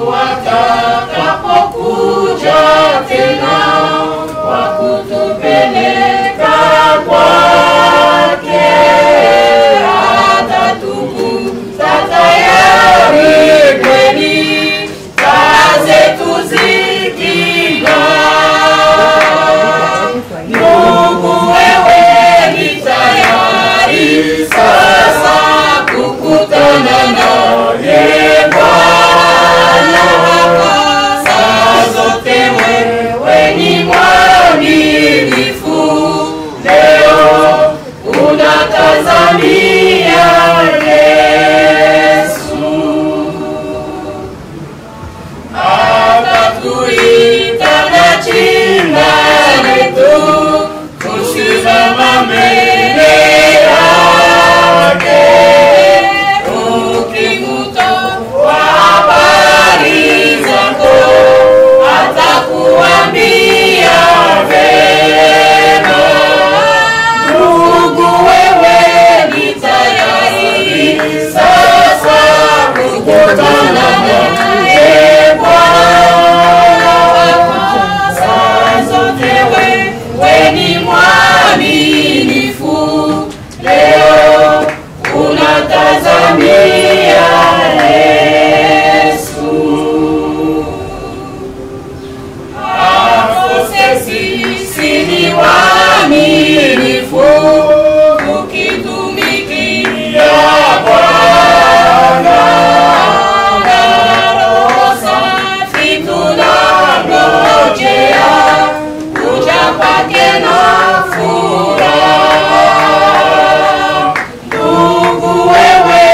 Yesu atakapokuja tena kwa kutupeleka kwake, atatukuta tayari kweli, taa zetu ziking'aa. Mungu wewe ni tayari sasa kukutana naye Bwana. Saa zote wewe ni mwaminifu, leo unatazamia Yesu. Atatuita na jina letu, tusimama mbele yake. Ukimtoa habari zako, atakuambia vema. Ndugu wewe ni tayari sasa kukutana naye Bwana. Saa zote wewe ni mwaminifu, leo unatazamia Yesu. Akose sisi ni waaminifu, tukitumikia Bwana. Na roho safi tunangojea kuja kwake na furaha. Ndugu wewe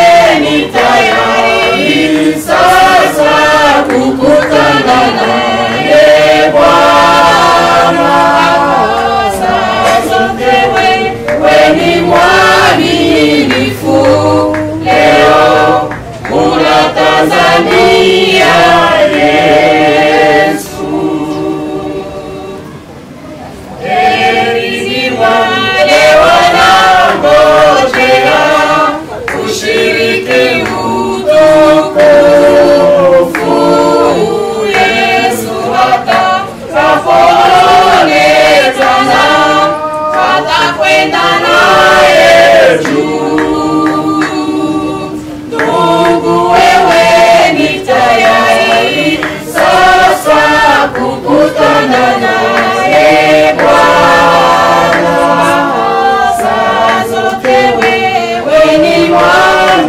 ni tayari sasa kukutana naye Bwana. Saa zote wewe ni mwaminifu, leo unatazamia Yesu. Heri ni wale wanangojea kushiriki utukufu, Yesu atakapoonekana, atakwenda naye juu. Ndugu wewe ni tayari sasa kukutana naye Bwana. Saa zote wewe ni mwaminifu,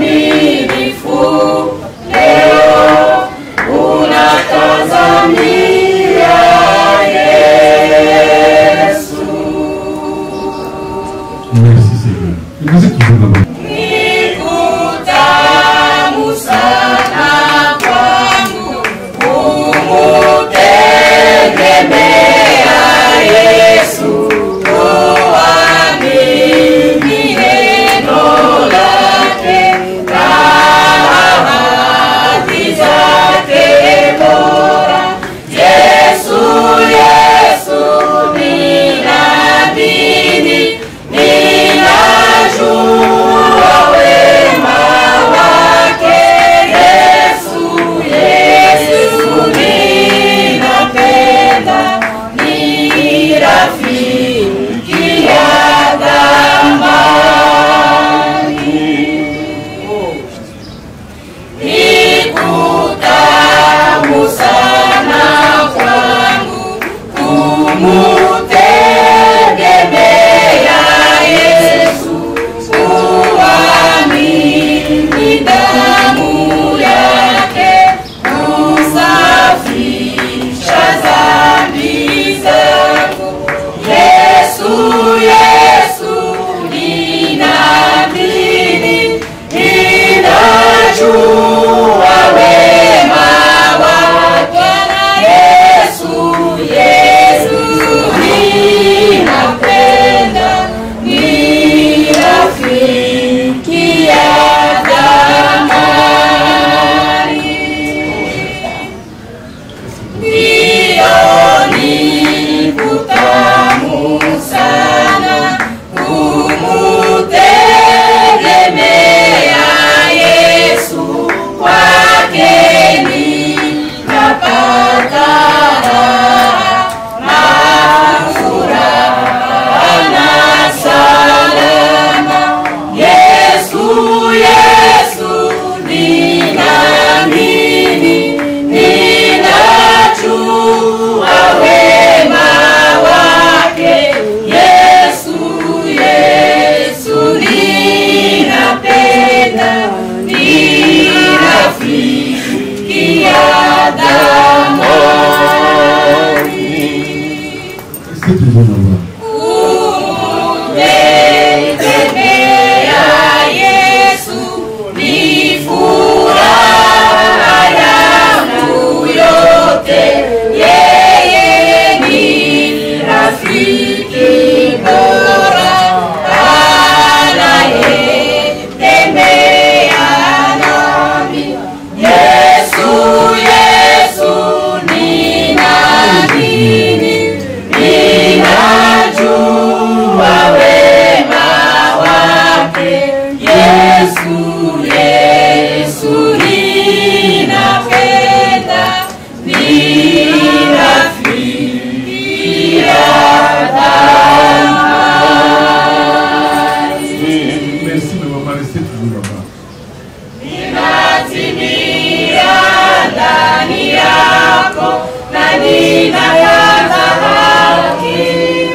ndani yako na ninapata haki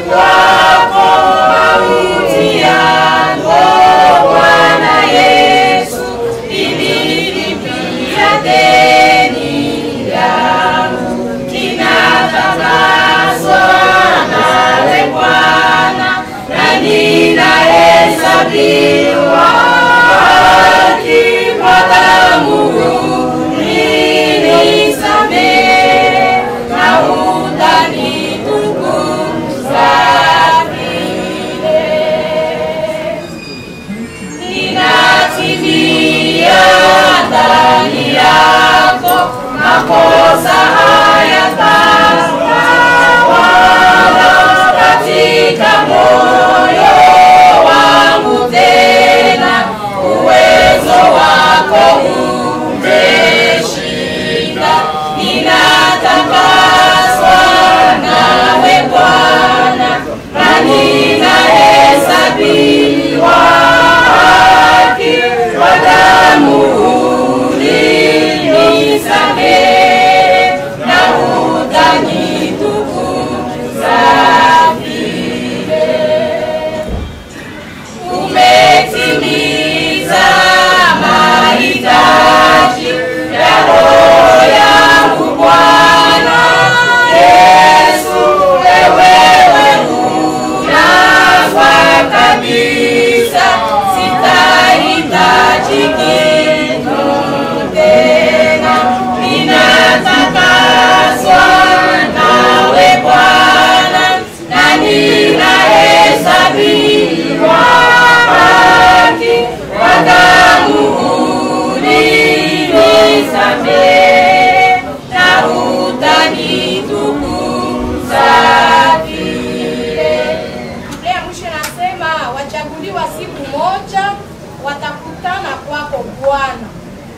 kwako. Mauti yako Bwana Yesu ililipia deni yangu. Ninatakaswa nawe Bwana na ninahesabiwa haki kwa damu ulinisamehe na utanitukuza milele. Ninatimia ndani yako, makosa hayatawala katika moyo wangu tena. Uwezo wako umeshinda. Ninatakaswa nawe Bwana na ninahesabiwa haki kwa damu ulinisamehe na utanitukuza milele. Umetimiza mahitaji ya roho yangu Bwana Yesu. Wewe unafaa kabisa, sitahitaji kitu tena. Ninatakaswa nawe Bwana na ninahesabiwa haki kwa damu ulinisamehe na utanitukuza milele. Biblia mwisho nasema wachaguliwa siku moja watakutana kwako Bwana,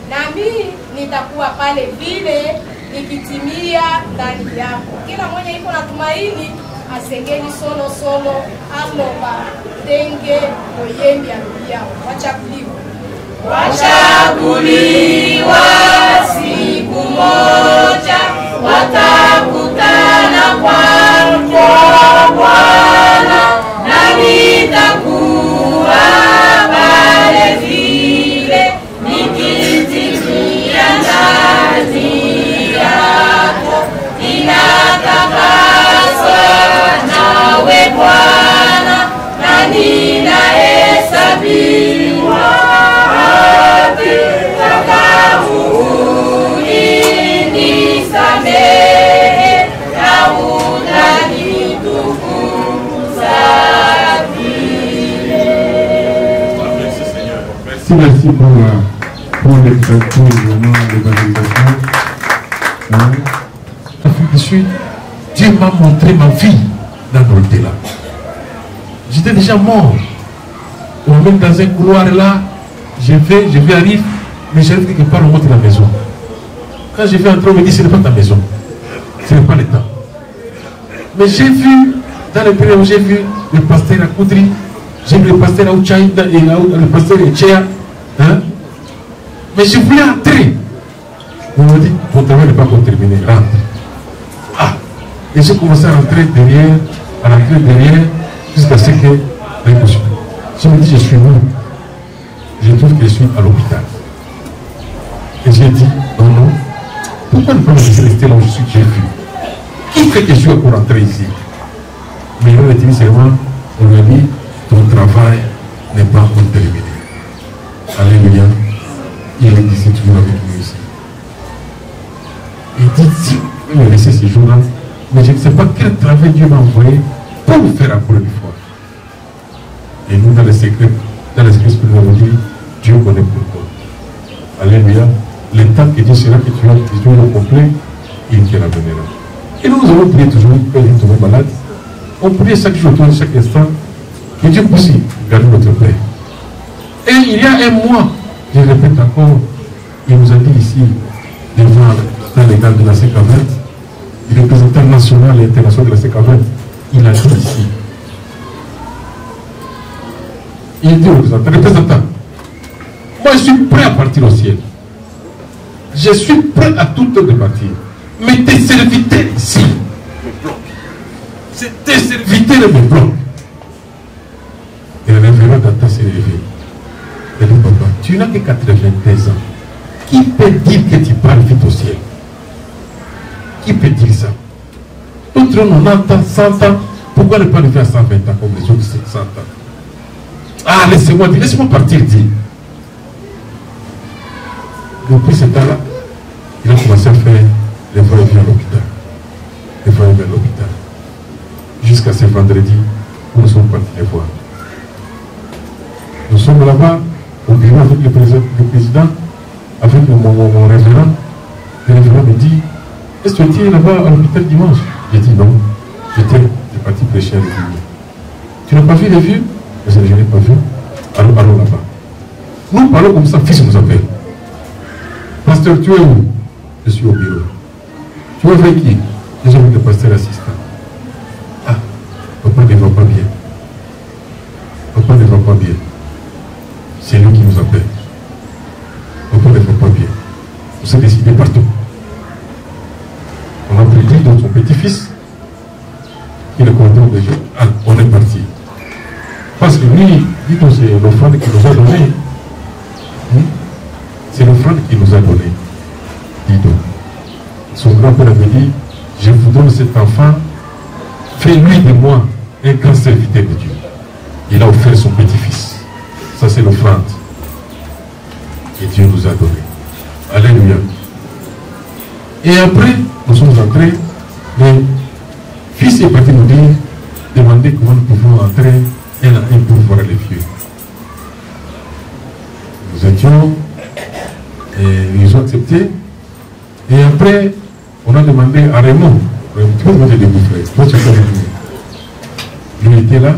nami nitakuwa pale vile nikitimia ndani yako. Kila mwenye iko na tumaini asengeni solo solo aloba denge oyembi yao. Wachaguliwa, wachaguliwa siku moja watakutana kwako Bwana, na nitakuwa pale vile nikitimia ndani yako. Ninatakaswa nawe Bwana na ninahesabiwa haki kwa damu ulinisamehe na utanitukuza milele. Merci pour l'expression vraiment d'évangélisation. L'Afrique du Sud, Dieu m'a montré ma vie dans l'au-delà. J'étais déjà mort. Même dans un couloir là, je vais arriver, mais j'arrive quelque part au bout de la maison. Quand je vais entrer, on me dit ce n'est pas ta maison. Ce n'est pas le temps. Mais j'ai vu, dans le période où j'ai vu le pasteur à Koudri, j'ai vu le pasteur à Ouchaïda et le pasteur à Tchéa. Hein? Mais je voulais entrer. On m'a dit, ton travail n'est pas encore terminé, rentre. Ah! Et j'ai commencé à rentrer derrière, à rentrer derrière, jusqu'à ce que je me dis, je suis mort. Je trouve que je suis à l'hôpital. Et j'ai dit, non, non, pourquoi ne pas me laisser rester là où je suis, j'ai vu? Qui fait que je suis encore rentré ici? Mais il m'a dit seulement, on lui a dit, ton travail n'est pas encore terminé. Alléluia. Il est ici toujours avec nous ici. Il dit, si vous pouvez me laisser ces jours-là, mais je ne sais pas quel travail Dieu m'a envoyé pour vous faire encore une fois. Et nous, dans les secrets que nous avons dit, Dieu connaît pourquoi. Alléluia. Le temps que Dieu sera que tu as le complet, il te ramènera. Et nous avons prié toujours, quand il est tombé malade, on priait chaque jour, chaque instant, que Dieu puisse garder notre paix. Et il y a un mois, je répète encore, il nous a dit ici, devant dans les cadres de la C40, le représentant national et international de la C40, il a dit ici, il dit au représentant, moi je suis prêt à partir au ciel. je suis prêt à toute heure de partir. Mais tes serviteurs ici me bloquent. C'est tes serviteurs me bloquent. Et le révérend Data s'est levé. Il dit, papa, tu n'as que 92 ans. Qui peut dire que tu parles vite au ciel? Qui peut dire ça? D'autres on entend 100 ans. Pourquoi ne pas le faire à 120 ans comme les autres 100 ans? Ah, laissez-moi dire, laissez-moi partir dire. Depuis ce temps-là, il a commencé à faire les voyages à l'hôpital. Les voyages à l'hôpital. Jusqu'à ce vendredi où nous sommes partis les voir. Nous sommes là-bas, au bureau avec le président, avec mon révérend. Le révérend me dit, est-ce que tu es là-bas à l'hôpital dimanche? J'ai dit non, j'étais parti prêcher à l'église. Tu n'as pas vu les vues? Je n'ai pas vu. Allons là-bas. Nous parlons comme ça, fils nous appelle. Pasteur, tu es où? Je suis au bureau. Tu es avec qui? Je suis avec le pasteur assistant. Ah, papa ne va pas bien. Papa ne va pas bien. C'est lui qui nous appelle. Papa ne va pas bien. On s'est décidé partout. On a pris Guido, son petit-fils, qui est le commandant de Dieu. Ah, on est parti. Parce que lui, Guido, c'est l'offrande qui nous a donné. C'est l'offrande qui nous a donné. Guido. Son grand-père avait dit, je vous donne cet enfant, fais-lui de moi un grand serviteur de Dieu. Il a offert son petit-fils. Ça, c'est l'offrande que Dieu nous a donnée. Alléluia. Et après, nous sommes entrés. Le fils est parti nous dire, demander comment nous pouvons entrer un à un pour voir les vieux. Nous étions, et ils ont accepté. Et après, on a demandé à Raymond, tu peux demander des frères, toi tu peux venir. Il était là,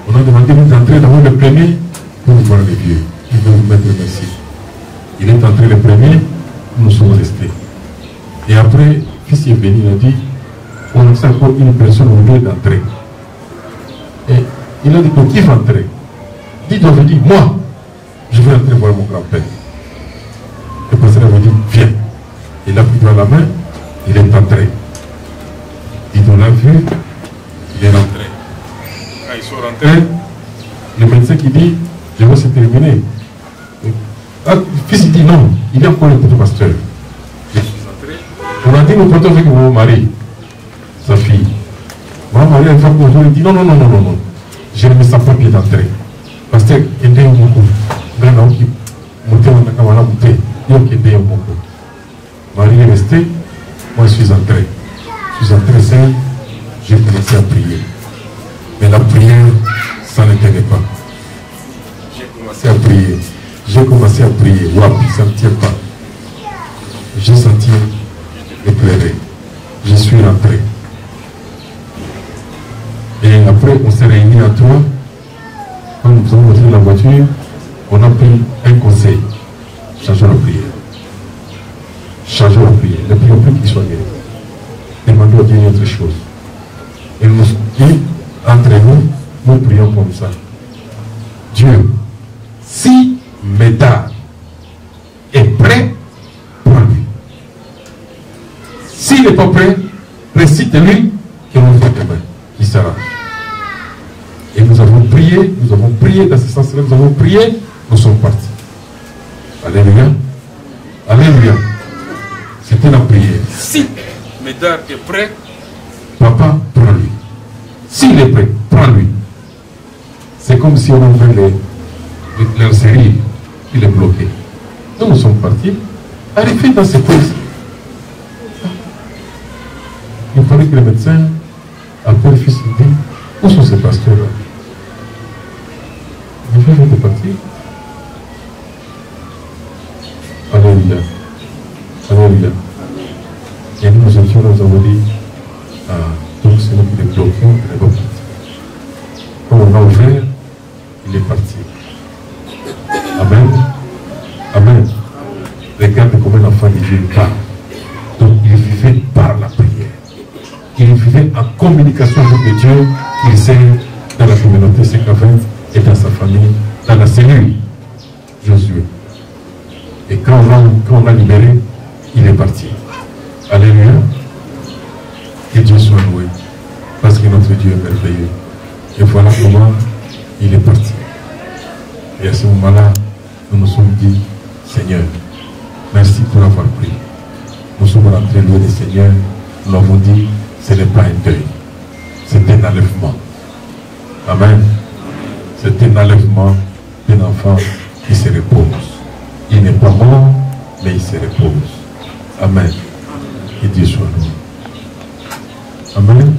on a demandé d'entrer d'abord le premier pour voir les vieux. Il veut vous mettre merci. Il est entré le premier, nous sommes restés. Et après, le fils est venu, il a dit, on a encore une personne au lieu d'entrer. Et il a dit, qui va entrer? Dites, on veut dire, moi, je vais entrer voir mon grand-père. Le pasteur avait dit, viens. Il a pris dans la main, il est entré. Dites, on l'a vu, il est rentré. Quand ils sont rentrés, le médecin qui dit, je vais se terminer. Ah, le fils il dit non, il y a encore le petit pasteur. On a dit, nous partons avec mon mari, sa fille. Mon mari, une fois qu'on dit non, je ne me sens pas bien d'entrer. Pasteur, il y a un beaucoup. Il y a un qui montait dans la caméra, il y a un beaucoup. Marie est restée, moi je suis entré. Je suis entré seul, j'ai commencé à prier. Mais la prière, ça ne tenait pas. J'ai commencé à prier. Wapi, ça ne tient pas. J'ai senti éclairé. Je suis rentré. Et après, on s'est réunis à trois. Quand nous avons monté la voiture, on a pris un conseil. Changeons la prière. Changeons la prière. Ne prions plus qu'il soit guéri. Demandons à Dieu autre chose. Et nous dit, entre nous prions comme ça. Dieu, si Médard est prêt, prends-lui. S'il n'est pas prêt, récite-lui que nous fait demain. Il sera. Et nous avons prié dans ce sens-là, nous avons prié, nous sommes partis. Alléluia. Alléluia. C'était la prière. Si Médard est prêt, papa, prends-lui. S'il est prêt, prends-lui. C'est comme si on ouvrait leur série, il est bloqué. Nous sommes partis. Arrivé dans cette place, il fallait que le médecin appelle le fils et dit, où sont ces pasteurs-là? Je vais partir. Alléluia. Alléluia. Et nous étions, nous avons dit, donc c'est nous qui les bloquions, il n'est pas parti. Quand on a ouvert, il est parti. Amen. Amen. Regarde comment l'enfant de Dieu parle. Donc il vivait par la prière. Il vivait en communication avec Dieu. Il sert dans la communauté C80 et dans sa famille, dans la cellule Josué. Et quand on l'a libéré, il est parti. Alléluia. Que Dieu soit loué. Parce que notre Dieu est merveilleux. Et voilà comment il est parti. Et à ce moment-là, nous nous sommes dit, Seigneur, merci pour avoir pris. Nous sommes rentrés louer le Seigneur. Nous l'avons dit, ce n'est pas un deuil. C'est un enlèvement. Amen. C'est un enlèvement d'un enfant qui se repose. Il n'est pas mort, mais il se repose. Amen. Que Dieu soit loué. Amen.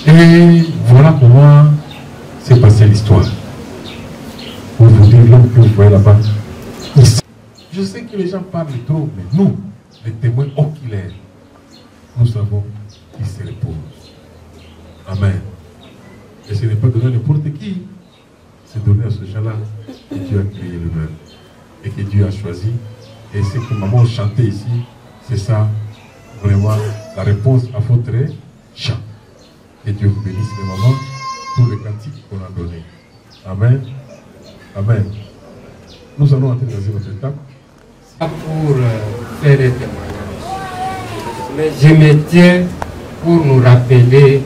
Et voilà comment s'est passée l'histoire. Pour vous dire l'homme que vous voyez là-bas. Je sais que les gens parlent trop, mais nous, les témoins oculaires, nous savons qu'il se repose. Amen. Et ce n'est pas donné à n'importe qui. C'est donné à ce gens-là que Dieu a créé lui-même. Et que Dieu a choisi. Et ce que maman chantait ici, c'est ça, vraiment, la réponse à votre chant. Que Dieu vous bénisse, les mamans, pour le cantique qu'on a donné. Amen. Amen. Nous allons entrer dans une autre étape. Pour faire des témoignages. Mais je me tiens pour nous rappeler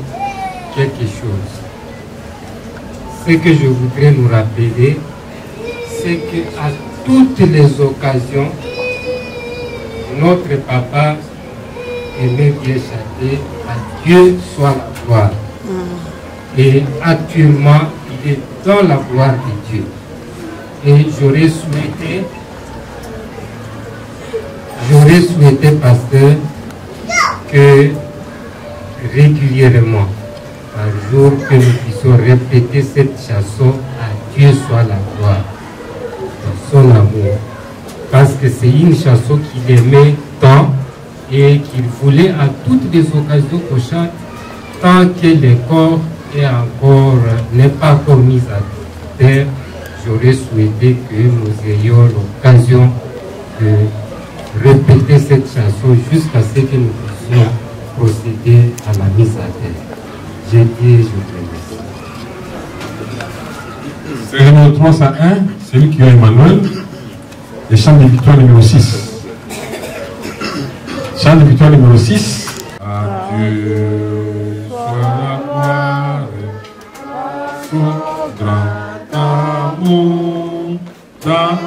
quelque chose. Ce que je voudrais nous rappeler, c'est qu'à toutes les occasions, notre papa aimait bien chanter à Dieu soit la gloire. Et actuellement, il est dans la gloire de Dieu. Et j'aurais souhaité, pasteur, que régulièrement, par jour, que nous puissions répéter cette chanson à Dieu soit la gloire, dans son amour. Parce que c'est une chanson qu'il aimait tant et qu'il voulait à toutes les occasions qu'on chante, tant que le corps n'est pas encore mis à terre. J'aurais souhaité que nous ayons l'occasion de répéter cette chanson jusqu'à ce que nous puissions procéder à la mise à terre. J'ai dit, je te remercie. C'est le numéro 301, celui qui a Emmanuel, le chant de victoire numéro 6. Chant de victoire numéro 6. Adieu, soit la gloire, son grand amour, dans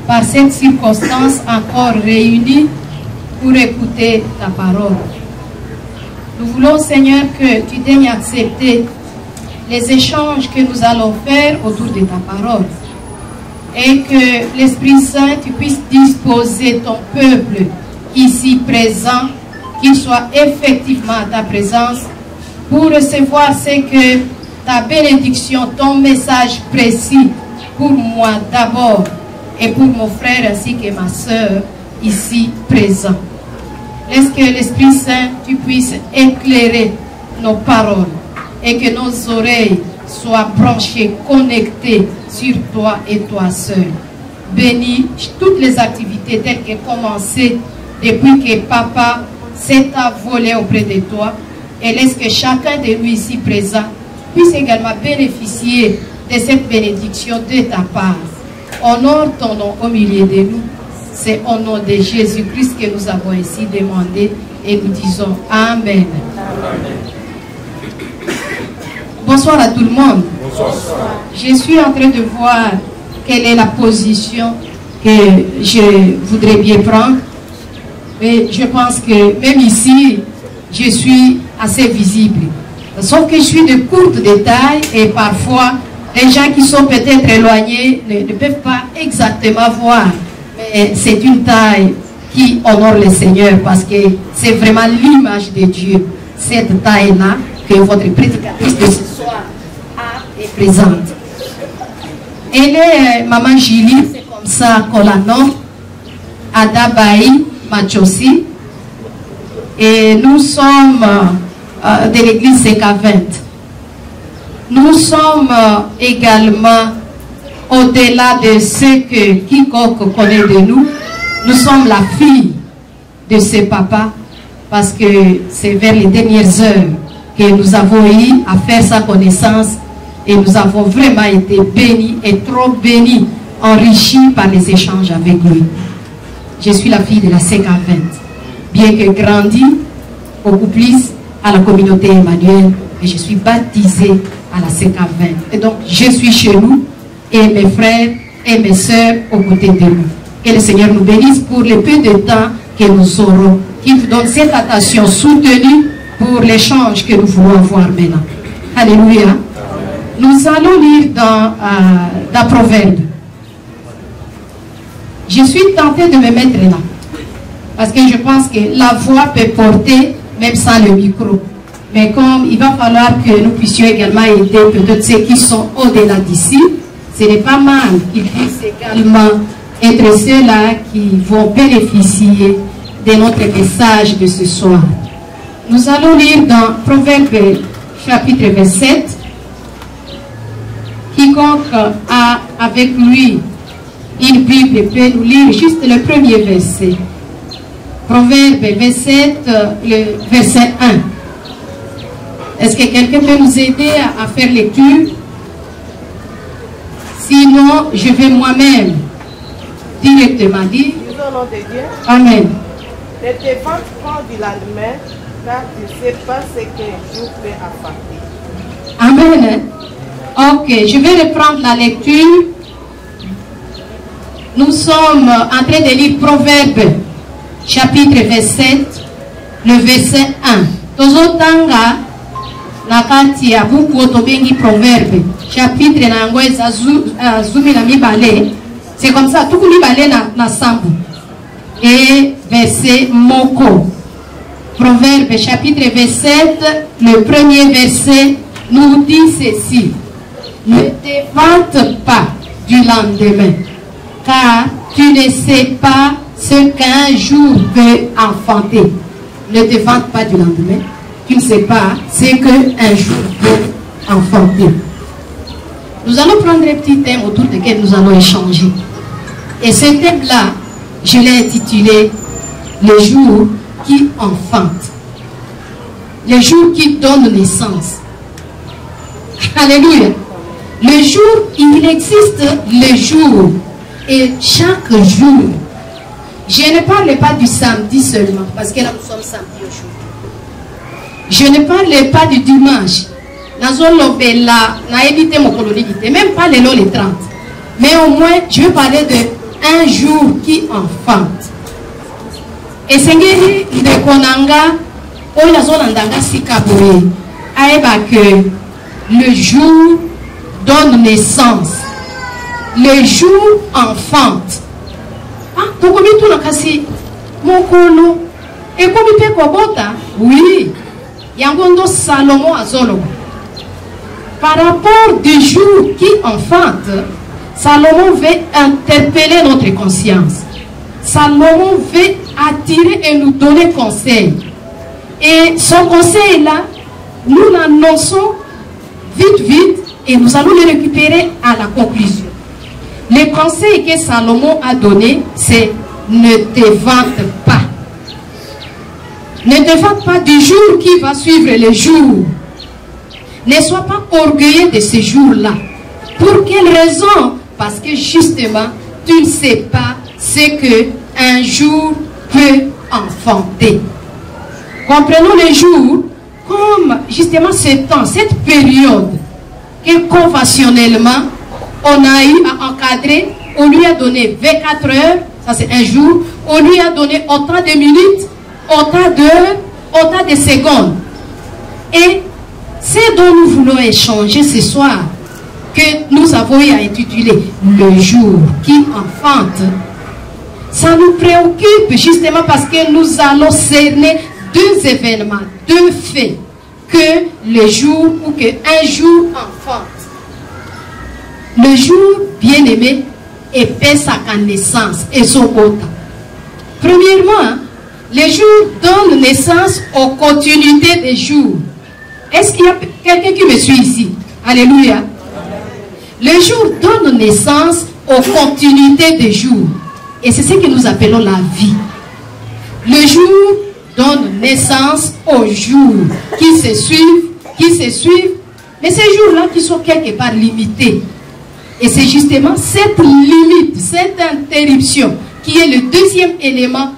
par cette circonstance encore réunis pour écouter ta parole. Nous voulons, Seigneur, que tu daignes accepter les échanges que nous allons faire autour de ta parole et que l'Esprit Saint, tu puisses disposer ton peuple ici présent, qu'il soit effectivement à ta présence pour recevoir ce que ta bénédiction, ton message précis pour moi d'abord et pour mon frère ainsi que ma soeur ici présent. Laisse que l'Esprit Saint, tu puisses éclairer nos paroles et que nos oreilles soient branchées, connectées sur toi et toi seul. Bénis toutes les activités telles que commencées depuis que Papa s'est envolé auprès de toi et laisse que chacun de nous ici présent puisse également bénéficier de cette bénédiction de ta part. Honore ton nom au milieu de nous. C'est au nom de Jésus-Christ que nous avons ainsi demandé et nous disons Amen. Amen. Bonsoir à tout le monde. Bonsoir. Je suis en train de voir quelle est la position que je voudrais bien prendre. Mais je pense que même ici, je suis assez visible. Sauf que je suis de courte de taille et parfois, les gens qui sont peut-être éloignés ne peuvent pas exactement voir. Mais c'est une taille qui honore le Seigneur parce que c'est vraiment l'image de Dieu. Cette taille-là que votre prédicatrice de ce soir est présente. Elle est Maman Julie, c'est comme ça qu'on la nomme, Adabaï Machosi. Et nous sommes de l'église CK20. Nous sommes également, au-delà de ce que quiconque connaît de nous, nous sommes la fille de ce papa parce que c'est vers les dernières heures que nous avons eu à faire sa connaissance et nous avons vraiment été bénis et trop bénis, enrichis par les échanges avec lui. Je suis la fille de la CK20, bien que grandie beaucoup plus à la communauté Emmanuel, mais je suis baptisée à la CK20. Et donc, je suis chez nous et mes frères et mes sœurs aux côtés de nous. Que le Seigneur nous bénisse pour le peu de temps que nous aurons, qu'il nous donne cette attention soutenue pour l'échange que nous voulons avoir maintenant. Alléluia. Nous allons lire dans Proverbe. Je suis tentée de me mettre là, parce que je pense que la voix peut porter même sans le micro. Mais comme il va falloir que nous puissions également aider peut-être ceux qui sont au-delà d'ici, ce n'est pas mal qu'ils puissent également être ceux-là qui vont bénéficier de notre message de ce soir. Nous allons lire dans Proverbe chapitre 27. Quiconque a avec lui une Bible peut nous lire juste le premier verset. Proverbe 27, le verset 1. Est-ce que quelqu'un peut nous aider à faire lecture? Sinon, je vais moi-même directement dire. Au nom de Dieu. Amen. Ne te vante pas du lendemain, car tu ne sais pas ce qu'un jour peut apporter. Amen. Ok, je vais reprendre la lecture. Nous sommes en train de lire Proverbe, chapitre 27, le verset 1. Tozotanga na kati ya buku otobengi Proverbe, chapitre na yango zumi na mibale. C'est comme ça, tout mibale na sambu. Et verset moko. Proverbe, chapitre 27, le premier verset nous dit ceci. Ne te vante pas du lendemain, car tu ne sais pas ce qu'un jour peut enfanter. Ne te vante pas du lendemain, tu ne sais pas ce qu'un jour peut enfanter. Nous allons prendre un petit thème autour duquel nous allons échanger. Et ce thème-là, je l'ai intitulé « Le jour qui enfante ». Le jour qui donne naissance. Alléluia. Le jour, il existe le jour. Et chaque jour, je ne parle pas du samedi seulement, parce que là nous sommes samedi aujourd'hui. Je ne parle pas du dimanche. Même pas les 30. Mais au moins, je vais parler d'un jour qui enfante. Et c'est de Konanga, que le jour donne naissance. Le jour enfante. Ah, oui. Yangondo Salomon Azolo. Par rapport du jour qui enfante, Salomon veut interpeller notre conscience. Salomon veut attirer et nous donner conseil. Et son conseil là, nous l'annonçons vite et nous allons le récupérer à la conclusion. Le conseil que Salomon a donné, c'est ne te vante pas. Ne te vante pas du jour qui va suivre le jour. Ne sois pas orgueilleux de ce jour-là. Pour quelle raison? Parce que justement, tu ne sais pas ce qu'un jour peut enfanter. Comprenons le jour comme justement ce temps, cette période que conventionnellement on a eu à encadrer. On lui a donné 24 heures, ça c'est un jour. On lui a donné autant de minutes, autant d'heures, autant de secondes. Et c'est dont nous voulons échanger ce soir, que nous avons eu à intituler le jour qui enfante. Ça nous préoccupe justement parce que nous allons cerner deux événements, deux faits, que le jour ou que un jour enfante. Le jour bien-aimé épais sa naissance et son quota. Premièrement, le jour donne naissance aux continuités des jours. Est-ce qu'il y a quelqu'un qui me suit ici? Alléluia. Le jour donne naissance aux continuités des jours. Et c'est ce que nous appelons la vie. Le jour donne naissance aux jours qui se suivent, mais ces jours-là qui sont quelque part limités. Et c'est justement cette limite, cette interruption qui est le deuxième élément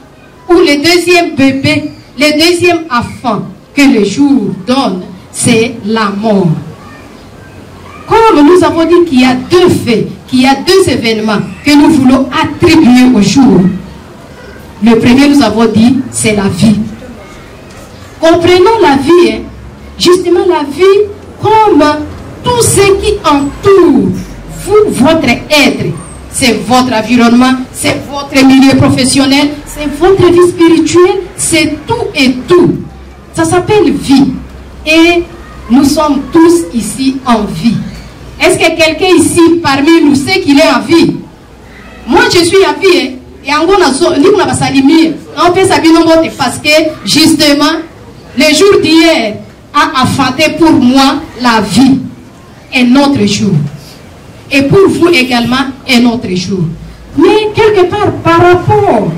ou le deuxième bébé, le deuxième enfant que le jour donne, c'est la mort. Comme nous avons dit qu'il y a deux faits, qu'il y a deux événements que nous voulons attribuer au jour. Le premier, nous avons dit, c'est la vie. Comprenons la vie, hein? Justement la vie comme tout ce qui entoure vous, votre être. C'est votre environnement, c'est votre milieu professionnel, c'est votre vie spirituelle, c'est tout et tout. Ça s'appelle vie. Et nous sommes tous ici en vie. Est-ce que quelqu'un ici parmi nous sait qu'il est en vie? Moi je suis en vie. Hein? Et en gros, on peut s'habiller parce que justement, le jour d'hier a affronté pour moi la vie. Un autre jour. Et pour vous également, un autre jour. Mais quelque part, par rapport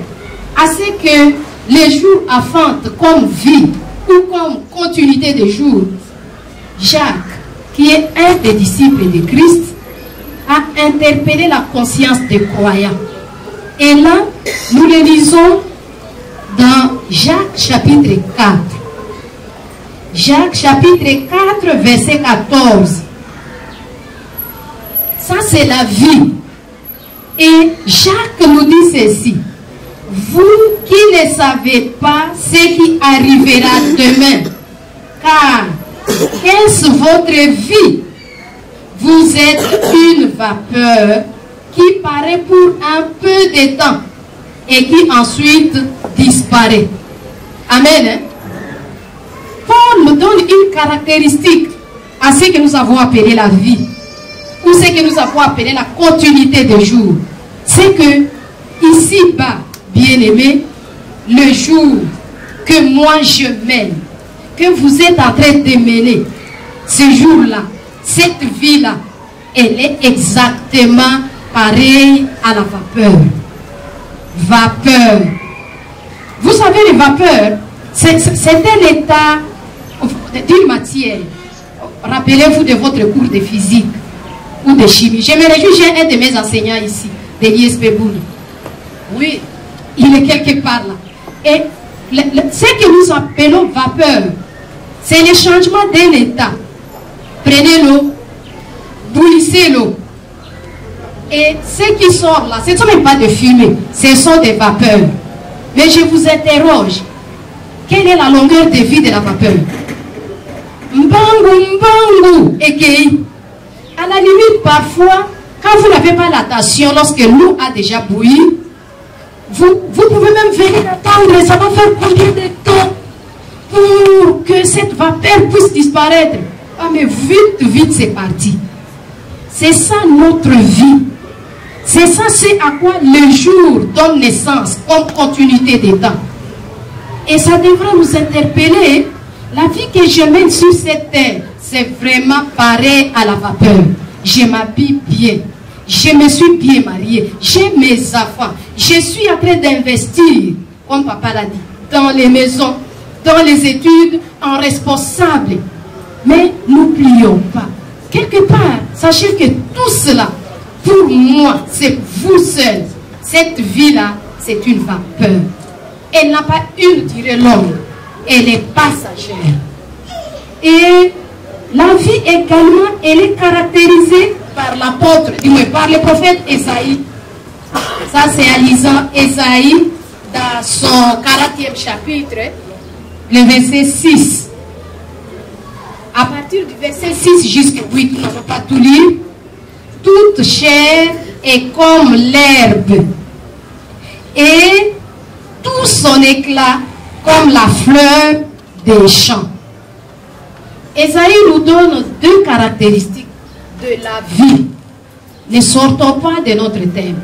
à ce que les jours affrontent comme vie ou comme continuité des jours, Jacques, qui est un des disciples de Christ, a interpellé la conscience des croyants. Et là, nous le lisons dans Jacques chapitre 4. Jacques chapitre 4, verset 14. Ça, c'est la vie. Et Jacques nous dit ceci. Vous qui ne savez pas ce qui arrivera demain, car est-ce votre vie? Vous êtes une vapeur qui paraît pour un peu de temps et qui ensuite disparaît. Amen. Hein? Paul nous donne une caractéristique à ce que nous avons appelé la vie, ou ce que nous avons appelé la continuité des jours. C'est que ici-bas, bien-aimés, le jour que moi je mène, que vous êtes en train de mener, ce jour-là, cette vie-là, elle est exactement pareille à la vapeur. Vapeur. Vous savez, les vapeurs, c'est un état d'une matière. Rappelez-vous de votre cours de physique ou de chimie. Je me réjouis, j'ai un de mes enseignants ici, de l'ISP Bouli. Oui, il est quelque part là. Et ce que nous appelons vapeur, c'est le changement d'un état. Prenez l'eau, bouillissez l'eau. Et ce qui sort là, ce ne sont même pas de fumée, ce sont des vapeurs. Mais je vous interroge, quelle est la longueur de vie de la vapeur? Mbangu, mbangu, ekei. À la limite, parfois, quand vous n'avez pas l'attention, lorsque l'eau a déjà bouilli, vous pouvez même venir attendre, et ça va faire combien de temps pour que cette vapeur puisse disparaître? Ah mais vite, vite, c'est parti. C'est ça notre vie. C'est ça, c'est à quoi le jour donne naissance comme continuité des temps. Et ça devrait nous interpeller. La vie que je mène sur cette terre, c'est vraiment pareil à la vapeur. Je m'habille bien. Je me suis bien mariée. J'ai mes enfants. Je suis en train d'investir, comme papa l'a dit, dans les maisons, dans les études, en responsable. Mais n'oublions pas, quelque part, sachez que tout cela, pour moi, c'est vous seul. Cette vie-là, c'est une vapeur. Elle n'a pas une durée longue. Elle est passagère. Et la vie également, elle est caractérisée par l'apôtre, par le prophète Esaïe. Ça, c'est à lisant Esaïe dans son 40e chapitre, le verset 6. À partir du verset 6 jusqu'au 8, nous n'avons pas tout lire. Toute chair est comme l'herbe, et tout son éclat comme la fleur des champs. Esaïe nous donne deux caractéristiques de la vie. Ne sortons pas de notre thème.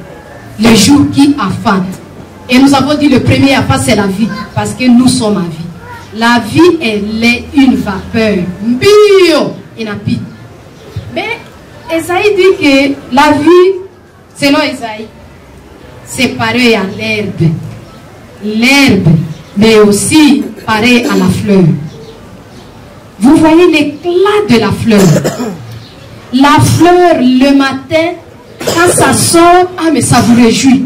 Le jour qui affate. Et nous avons dit le premier affate, c'est la vie, parce que nous sommes en vie. La vie, elle est une vapeur. Bio, inapi. Mais Esaïe dit que la vie, selon Esaïe, c'est pareil à l'herbe. L'herbe, mais aussi pareil à la fleur. Vous voyez l'éclat de la fleur. La fleur, le matin, quand ça sort, ah mais ça vous réjouit.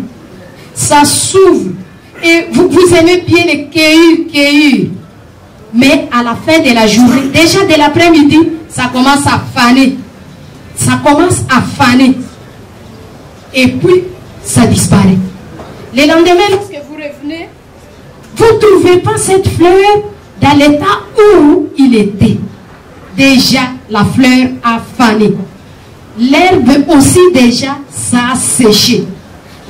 Ça s'ouvre. Et vous aimez bien les cueillir. Mais à la fin de la journée, déjà de l'après-midi, ça commence à faner. Ça commence à faner. Et puis, ça disparaît. Le lendemain, lorsque vous revenez, vous ne trouvez pas cette fleur dans l'état où il était. Déjà, la fleur a fané. L'herbe aussi, déjà, ça a séché.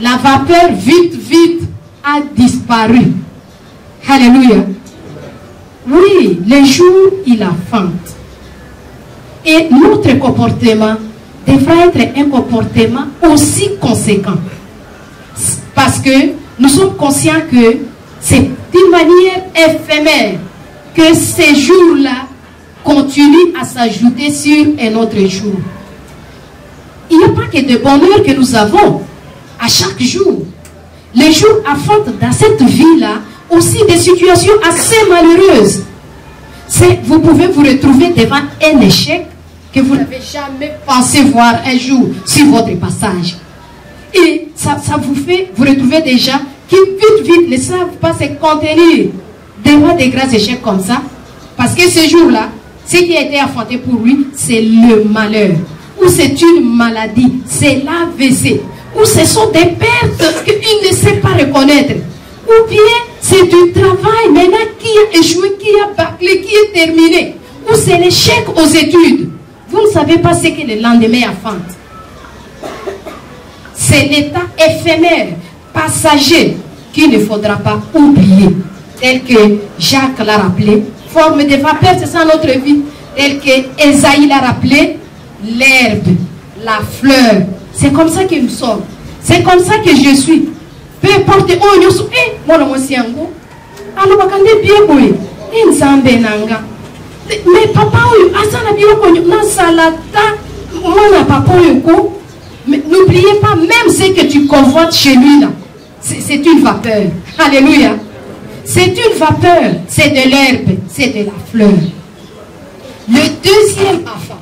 La vapeur, vite, a disparu. Alléluia. Oui, le jour, il a faim. Et notre comportement devra être un comportement aussi conséquent. Parce que nous sommes conscients que c'est d'une manière éphémère que ces jours-là continuent à s'ajouter sur un autre jour. Il n'y a pas que de bonheur que nous avons à chaque jour. Les jours affrontent dans cette vie-là aussi des situations assez malheureuses. Vous pouvez vous retrouver devant un échec que vous n'avez jamais pensé voir un jour sur votre passage. Et ça vous fait vous retrouver des gens qui vite ne savent pas se contenir devant des grands échecs comme ça. Parce que ce jour-là, ce qui a été affronté pour lui, c'est le malheur. Ou c'est une maladie, c'est l'AVC. Ou ce sont des pertes qu'il ne sait pas reconnaître. Ou bien c'est du travail maintenant qui a échoué, qui a bâclé, qui est terminé. Ou c'est l'échec aux études. Vous ne savez pas ce que le lendemain affronte. C'est l'état éphémère, passager, qu'il ne faudra pas oublier. Tel que Jacques l'a rappelé, forme de vapeur, c'est ça notre vie. Tel que Esaïe l'a rappelé, l'herbe, la fleur. C'est comme ça que nous sommes. C'est comme ça que je suis. Peu importe où nous sommes. Moi, je suis un gars. Alors, je suis bien boy. Mais papa, n'oubliez pas, même ce que tu convoites chez lui, là, c'est une vapeur. Alléluia. C'est une vapeur. C'est de l'herbe. C'est de la fleur. Le deuxième enfant,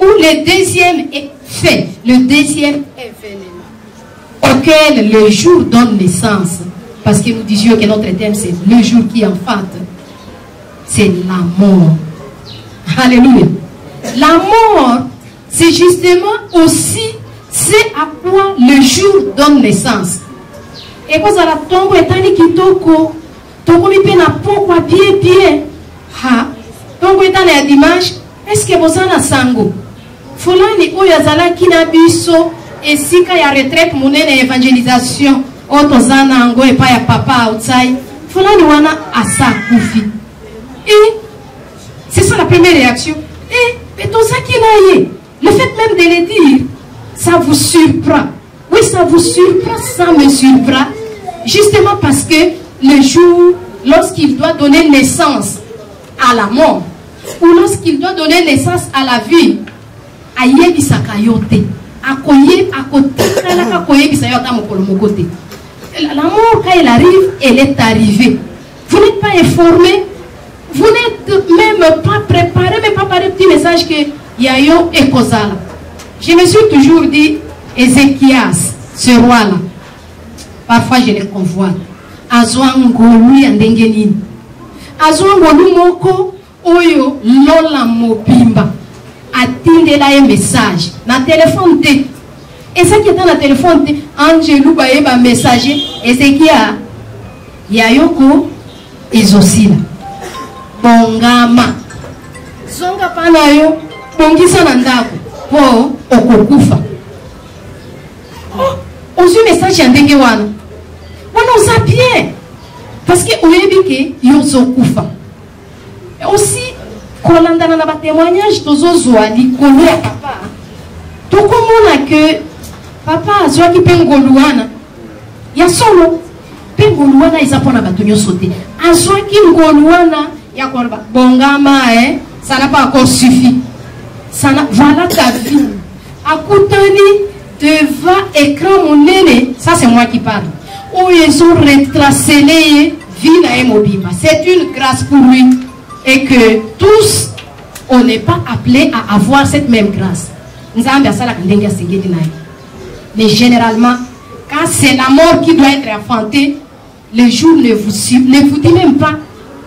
ou le deuxième est fait, le deuxième événement auquel le jour donne naissance, parce que nous disions que notre thème c'est le jour qui enfante, c'est la mort. Alléluia. La mort, c'est justement aussi ce à quoi le jour donne naissance. Et quand ça la tombe est tani kitoko, toko mi pe na pokwa bien. Ha, tongo est tani dimanche, est-ce que vous en avez sango? Fulani oyazala kina biso esika ya retraite munene evangelisation otozana ngo epa ya papa outside. Fulani wana asakufi. Et c'est ça la première réaction. Et tout ça qui n'a eu, le fait même de le dire, ça vous surprend. Oui, ça vous surprend, ça me surprend. Justement parce que le jour, lorsqu'il doit donner naissance à la mort, ou lorsqu'il doit donner naissance à la vie, aye bisaka yote akoye akote kala akoye bisaka yote mokolo mokote. La mort, quand elle arrive, elle est arrivée. Vous n'êtes pas informé, vous n'êtes même pas préparé, même pas par un petit message que yayo et kozala. Je me suis toujours dit, Ézéchias, ce roi-là, parfois je le convoite. Azwangolu yandengenini. Azwangolu moko oyo lola mobimba. Atindela un message na téléphone te. Et ça qui est dans la téléphone te, Angelou baeba messager Ezekia yayoko ezosila. Bongama. Zonga pana yo bongisa na ndako po okokufa. Ozu message yandenge wana. Wana oza bien. Parce que oyebi ke yozo kufa. Et aussi kolandana na ba témoignage tozozwa likolo ya papa. Tokomona que papa azwaki pe ngoluana ya solo pe ngoluana ezapona bato nyonso te. Azwaki ngoluana ya korba bongama ça n'a pas encore suffi. Ça n'a, voilà ta vie. Akutani devant écran monene, ça c'est moi qui parle. Où ils ont retracé C'est une grâce pour lui. Et que tous, on n'est pas appelés à avoir cette même grâce. Mais généralement, quand c'est la mort qui doit être affrontée, le jour ne vous dit même pas.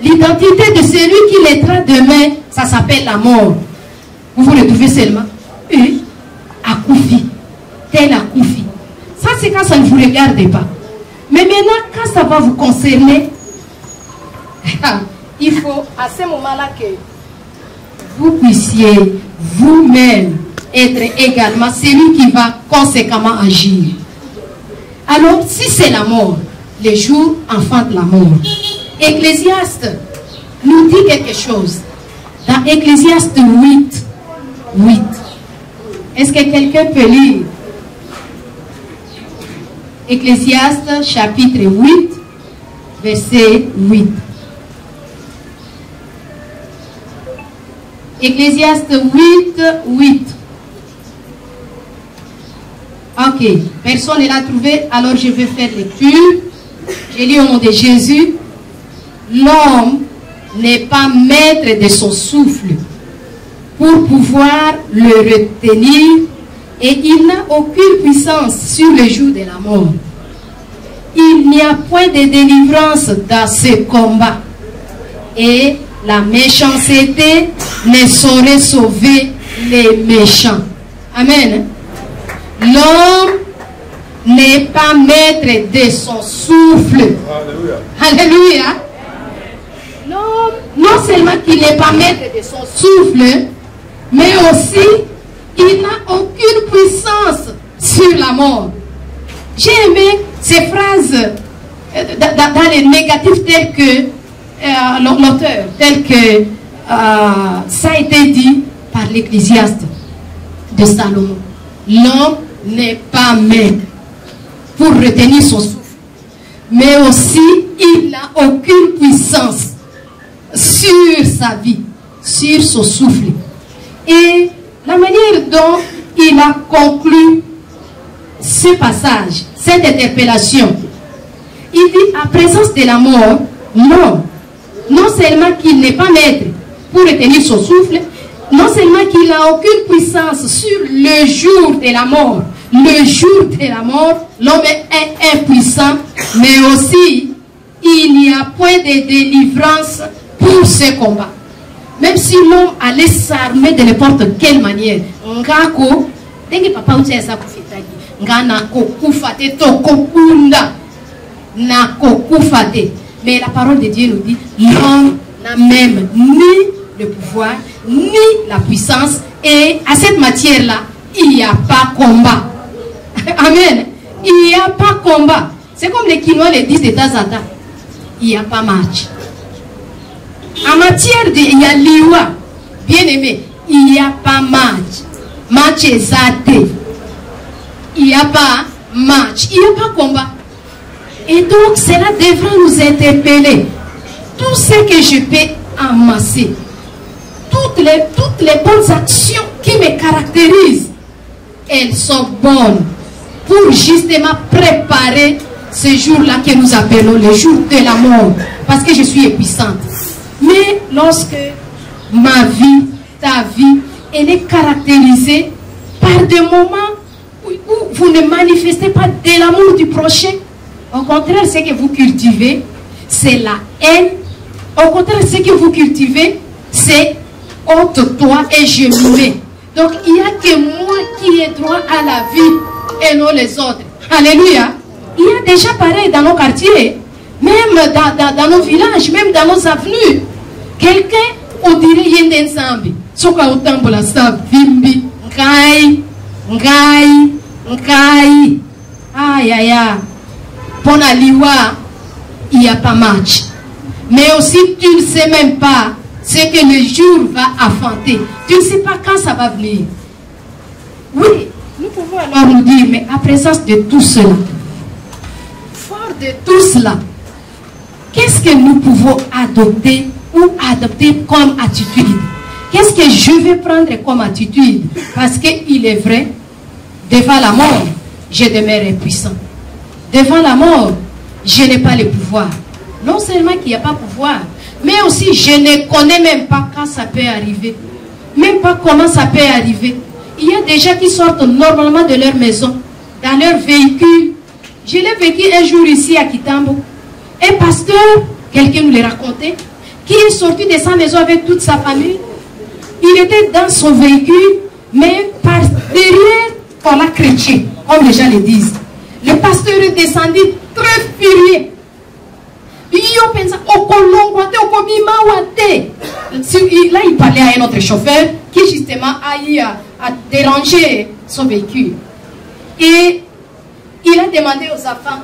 L'identité de celui qui naîtra demain, ça s'appelle la mort. Vous vous retrouvez seulement. Akoufi. Tel Akoufi. Ça, c'est quand ça ne vous regarde pas. Mais maintenant, quand ça va vous concerner, il faut à ce moment-là que vous puissiez vous-même être également celui qui va conséquemment agir. Alors, si c'est la mort, les jours enfantent la mort. Ecclésiaste nous dit quelque chose. Dans Ecclésiaste 8. Est-ce que quelqu'un peut lire? Ecclésiaste chapitre 8, verset 8. Ecclésiaste 8. Ok, personne ne l'a trouvé, alors je vais faire lecture. Je lis au nom de Jésus. L'homme n'est pas maître de son souffle pour pouvoir le retenir, et il n'a aucune puissance sur le jour de la mort. Il n'y a point de délivrance dans ce combat, et la méchanceté ne saurait sauver les méchants. Amen. L'homme n'est pas maître de son souffle. Alléluia. L'homme, non seulement qu'il n'est pas maître de son souffle, mais aussi il n'a aucune puissance sur la mort. J'ai aimé ces phrases dans les négatifs tels que l'auteur, tel que ça a été dit par l'Ecclésiaste de Salomon. L'homme n'est pas maître pour retenir son souffle, mais aussi il n'a aucune puissance sur sa vie, sur son souffle. Et la manière dont il a conclu ce passage, cette interpellation, il dit à présence de la mort, non seulement qu'il n'est pas maître pour retenir son souffle, non seulement qu'il n'a aucune puissance sur le jour de la mort, l'homme est impuissant, mais aussi il n'y a point de délivrance pour ce combat. Même si l'homme allait s'armer de n'importe quelle manière, mais la parole de Dieu nous dit, l'homme n'a même ni le pouvoir, ni la puissance, et à cette matière-là, il n'y a pas combat. Amen. Il n'y a pas combat. C'est comme les Quinois le disent de temps en temps. Il n'y a pas match. En matière de il y a liwa, bien aimé, il n'y a pas match. Match exaté. Il n'y a pas match. Il n'y a pas combat. Et donc, cela devrait nous interpeller. Tout ce que je peux amasser, toutes les bonnes actions qui me caractérisent, elles sont bonnes pour justement préparer ce jour-là que nous appelons le jour de la mort, parce que je suis épuisante. Mais lorsque ma vie, ta vie, elle est caractérisée par des moments où vous ne manifestez pas de l'amour du prochain, au contraire, ce que vous cultivez, c'est la haine. Au contraire, ce que vous cultivez, c'est ôte-toi et je me mets. Donc, il n'y a que moi qui ai droit à la vie et non les autres. Alléluia. Il y a déjà pareil dans nos quartiers, même dans nos villages, même dans nos avenues. Quelqu'un, on dirait Yenden Zambi. Soka autant la sab, Vimbi, Ngai. Aïe, aïe, aïe. Pour la liwa, il n'y a pas match. Mais aussi, tu ne sais même pas ce que le jour va affronter. Tu ne sais pas quand ça va venir. Oui, nous pouvons alors nous dire, mais à présence de tout cela, fort de tout cela, qu'est-ce que nous pouvons adopter ou adopter comme attitude? Qu'est-ce que je vais prendre comme attitude? Parce qu'il est vrai, devant la mort, je demeure impuissant. Devant la mort, je n'ai pas le pouvoir. Non seulement qu'il n'y a pas pouvoir, mais aussi je ne connais même pas quand ça peut arriver. Même pas comment ça peut arriver. Il y a des gens qui sortent normalement de leur maison, dans leur véhicule. Je l'ai vécu un jour ici à Kitambo. Un pasteur, quelqu'un nous l'a raconté, qui est sorti de sa maison avec toute sa famille. Il était dans son véhicule, mais par derrière, on l'a chrétien, comme les gens le disent. Le pasteur est descendu très furieux. Là, il parlait à un autre chauffeur qui justement a eu à déranger son véhicule. Et il a demandé aux enfants,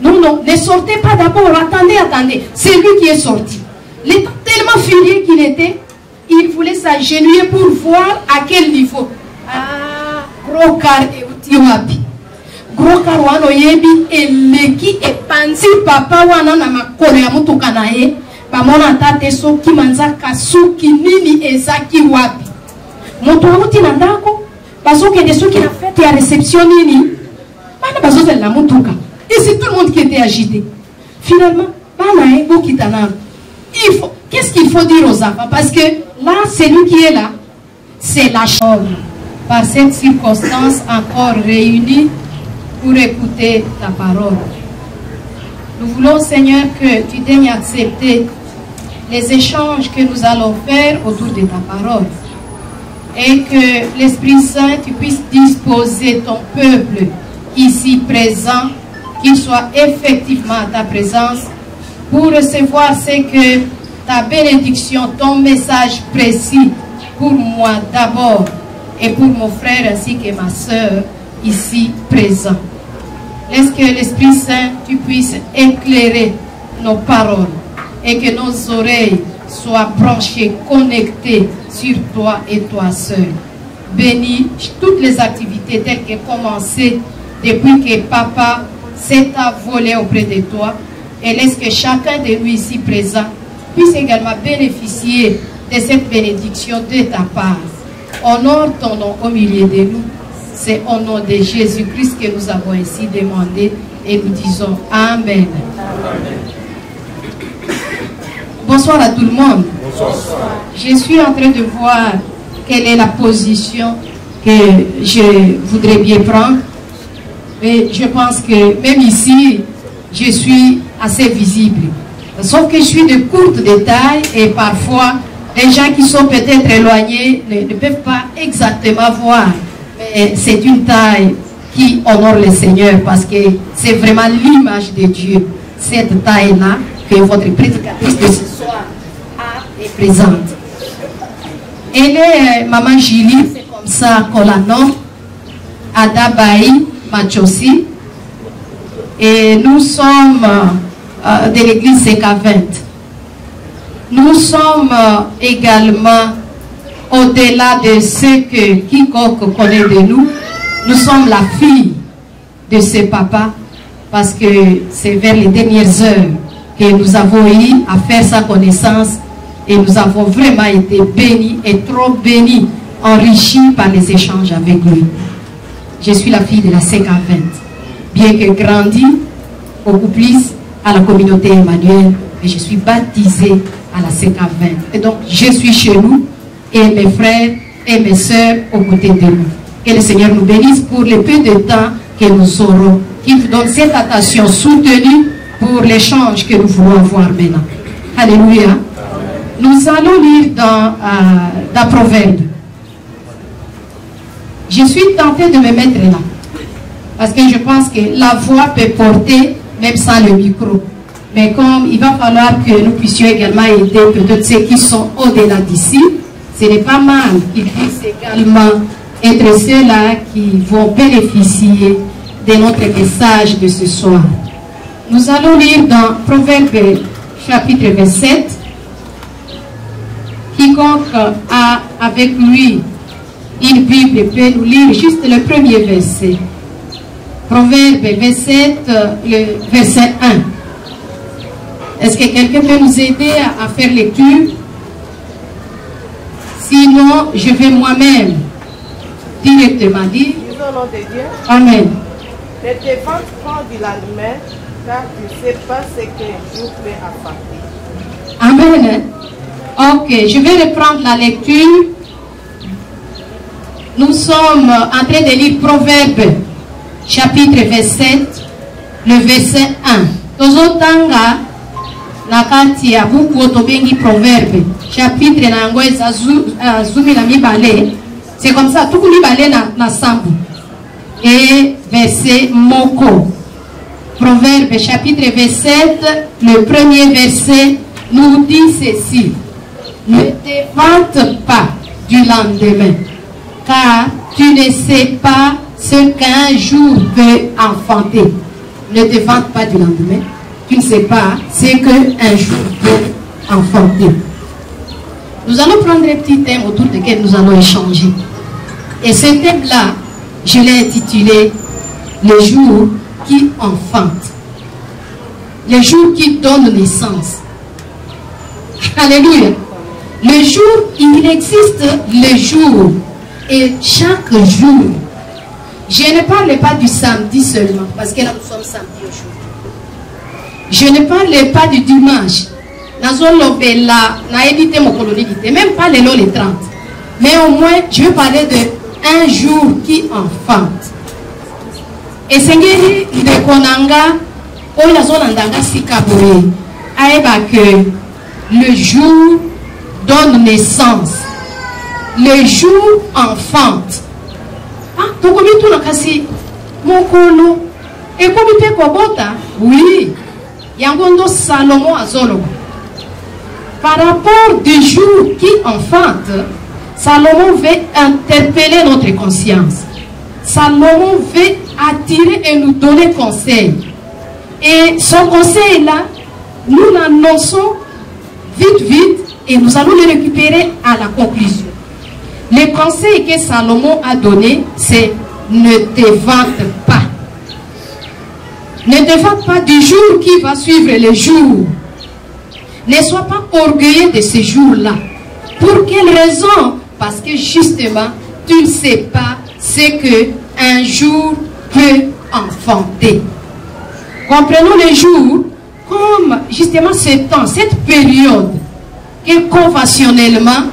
non, non, ne sortez pas d'abord, attendez, attendez. C'est lui qui est sorti. Il était tellement furieux qu'il était, il voulait s'agenouiller pour voir à quel niveau. Ah, gros car et utiwapi. Gros car wano yebi eleki e panzi papa wana na makolo ya mutuka na ye. Bamona tate soki manzaka suki nini ezaki wapi. Moto awuti na ndako, bazoke de soki na fête ya réception nini. Bana bazoze la mutuka. Et c'est tout le monde qui était agité. Finalement, bana e bokitana. Qu'est-ce qu'il faut dire aux enfants? Parce que là, celui qui est là, c'est la chambre. Par cette circonstance, encore réunis pour écouter ta parole. Nous voulons, Seigneur, que tu daignes accepter les échanges que nous allons faire autour de ta parole. Et que l'Esprit Saint, tu puisses disposer ton peuple ici présent, qu'il soit effectivement à ta présence, pour recevoir ce que ta bénédiction, ton message précis pour moi d'abord et pour mon frère ainsi que ma soeur ici présent. Laisse que l'Esprit Saint, tu puisses éclairer nos paroles et que nos oreilles soient branchées, connectées sur toi et toi seul. Bénis toutes les activités telles qu'elles commencées depuis que Papa s'est envolé auprès de toi. Et laisse que chacun de nous ici présents puisse également bénéficier de cette bénédiction de ta part. Honore ton nom au milieu de nous. C'est au nom de Jésus-Christ que nous avons ainsi demandé et nous disons Amen. Bonsoir à tout le monde. Bonsoir. Je suis en train de voir quelle est la position que je voudrais bien prendre. Mais je pense que même ici, je suis assez visible. Sauf que je suis de courte de taille et parfois, les gens qui sont peut-être éloignés ne peuvent pas exactement voir. Mais c'est une taille qui honore le Seigneur parce que c'est vraiment l'image de Dieu. Cette taille-là que votre prédicatrice de ce soir est présente. Elle est Maman Julie, c'est comme ça qu'on la nomme, Adabaï Machosi. Et nous sommes de l'église CK20. Nous sommes également au-delà de ce que quiconque connaît de nous. Nous sommes la fille de ce papa parce que c'est vers les dernières heures que nous avons eu à faire sa connaissance et nous avons vraiment été bénis et trop bénis, enrichis par les échanges avec lui. Je suis la fille de la CK20, bien que grandie beaucoup plus à la communauté Emmanuel, mais je suis baptisée à la CK20. Et donc, je suis chez nous et mes frères et mes sœurs aux côtés de nous. Que le Seigneur nous bénisse pour le peu de temps que nous aurons, qu'il nous donne cette attention soutenue pour l'échange que nous voulons avoir maintenant. Alléluia. Nous allons lire dans Proverbe. Je suis tentée de me mettre là, parce que je pense que la voix peut porter même sans le micro. Mais comme il va falloir que nous puissions également aider peut-être ceux qui sont au-delà d'ici, ce n'est pas mal qu'ils puissent également être ceux-là qui vont bénéficier de notre message de ce soir. Nous allons lire dans Proverbe chapitre 27. Quiconque a avec lui une Bible peut nous lire juste le premier verset. Proverbe 27, le verset 1. Est-ce que quelqu'un peut nous aider à faire lecture? Sinon, je vais moi-même directement dire. Disons au nom de Dieu. Amen. Ne te vante pas du lendemain, car tu ne sais pas ce qu'un jour peut apporter. Amen. Ok, je vais reprendre la lecture. Nous sommes en train de lire Proverbe, chapitre 27, le verset 1. Tozotanga na kati ya buku otobengi Proverbe, chapitre na yango azumi na mibale. C'est comme ça, tout mibale na sambu. Et verset moko. Proverbe, chapitre 27, le premier verset nous dit ceci. Ne te vante pas du lendemain, car tu ne sais pas ce qu'un jour peut enfanter. Ne te vante pas du lendemain, tu ne sais pas ce qu'un jour peut enfanter. Nous allons prendre un petit thème autour duquel nous allons échanger. Et ce thème-là, je l'ai intitulé « Le jour qui enfante ». Le jour qui donne naissance. Alléluia. Le jour, il existe le jour. Et chaque jour, je ne parle pas du samedi seulement, parce que là nous sommes samedi aujourd'hui. Je ne parle pas du dimanche. Même pas les 30. Mais au moins, je vais parler de un jour qui enfante. Et Seigneur, de Konanga, que le jour donne naissance. Le jour enfante. Ah, tu connais tout le cas, mon colo. Et comme tu es kobota, oui, Yangondo Salomon Azolo. Par rapport du jour qui enfante, Salomon veut interpeller notre conscience. Salomon veut attirer et nous donner conseil. Et son conseil là, nous l'annonçons vite et nous allons le récupérer à la conclusion. Le conseil que Salomon a donné, c'est ne te vante pas. Ne te vante pas du jour qui va suivre le jour. Ne sois pas orgueilleux de ce jour-là. Pour quelle raison? Parce que justement, tu ne sais pas ce qu'un jour peut enfanter. Comprenons le jour comme justement ce temps, cette période que conventionnellement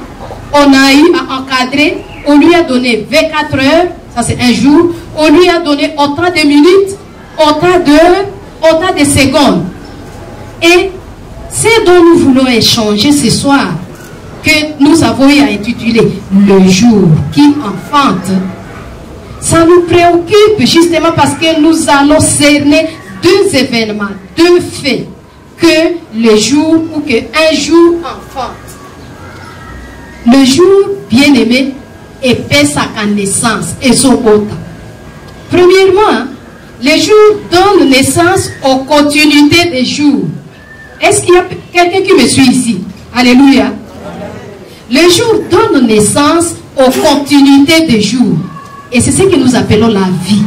on a eu à encadrer. On lui a donné 24 heures, ça c'est un jour. On lui a donné autant de minutes, autant d'heures, autant de secondes. Et ce dont nous voulons échanger ce soir, que nous avons eu à intituler le jour qui enfante, ça nous préoccupe justement parce que nous allons cerner deux événements, deux faits, que le jour ou que un jour enfante. Le jour bien-aimé épais sa naissance et son autre. Premièrement, le jour donne naissance aux continuités des jours. Est-ce qu'il y a quelqu'un qui me suit ici? Alléluia. Le jour donne naissance aux continuités des jours. Et c'est ce que nous appelons la vie.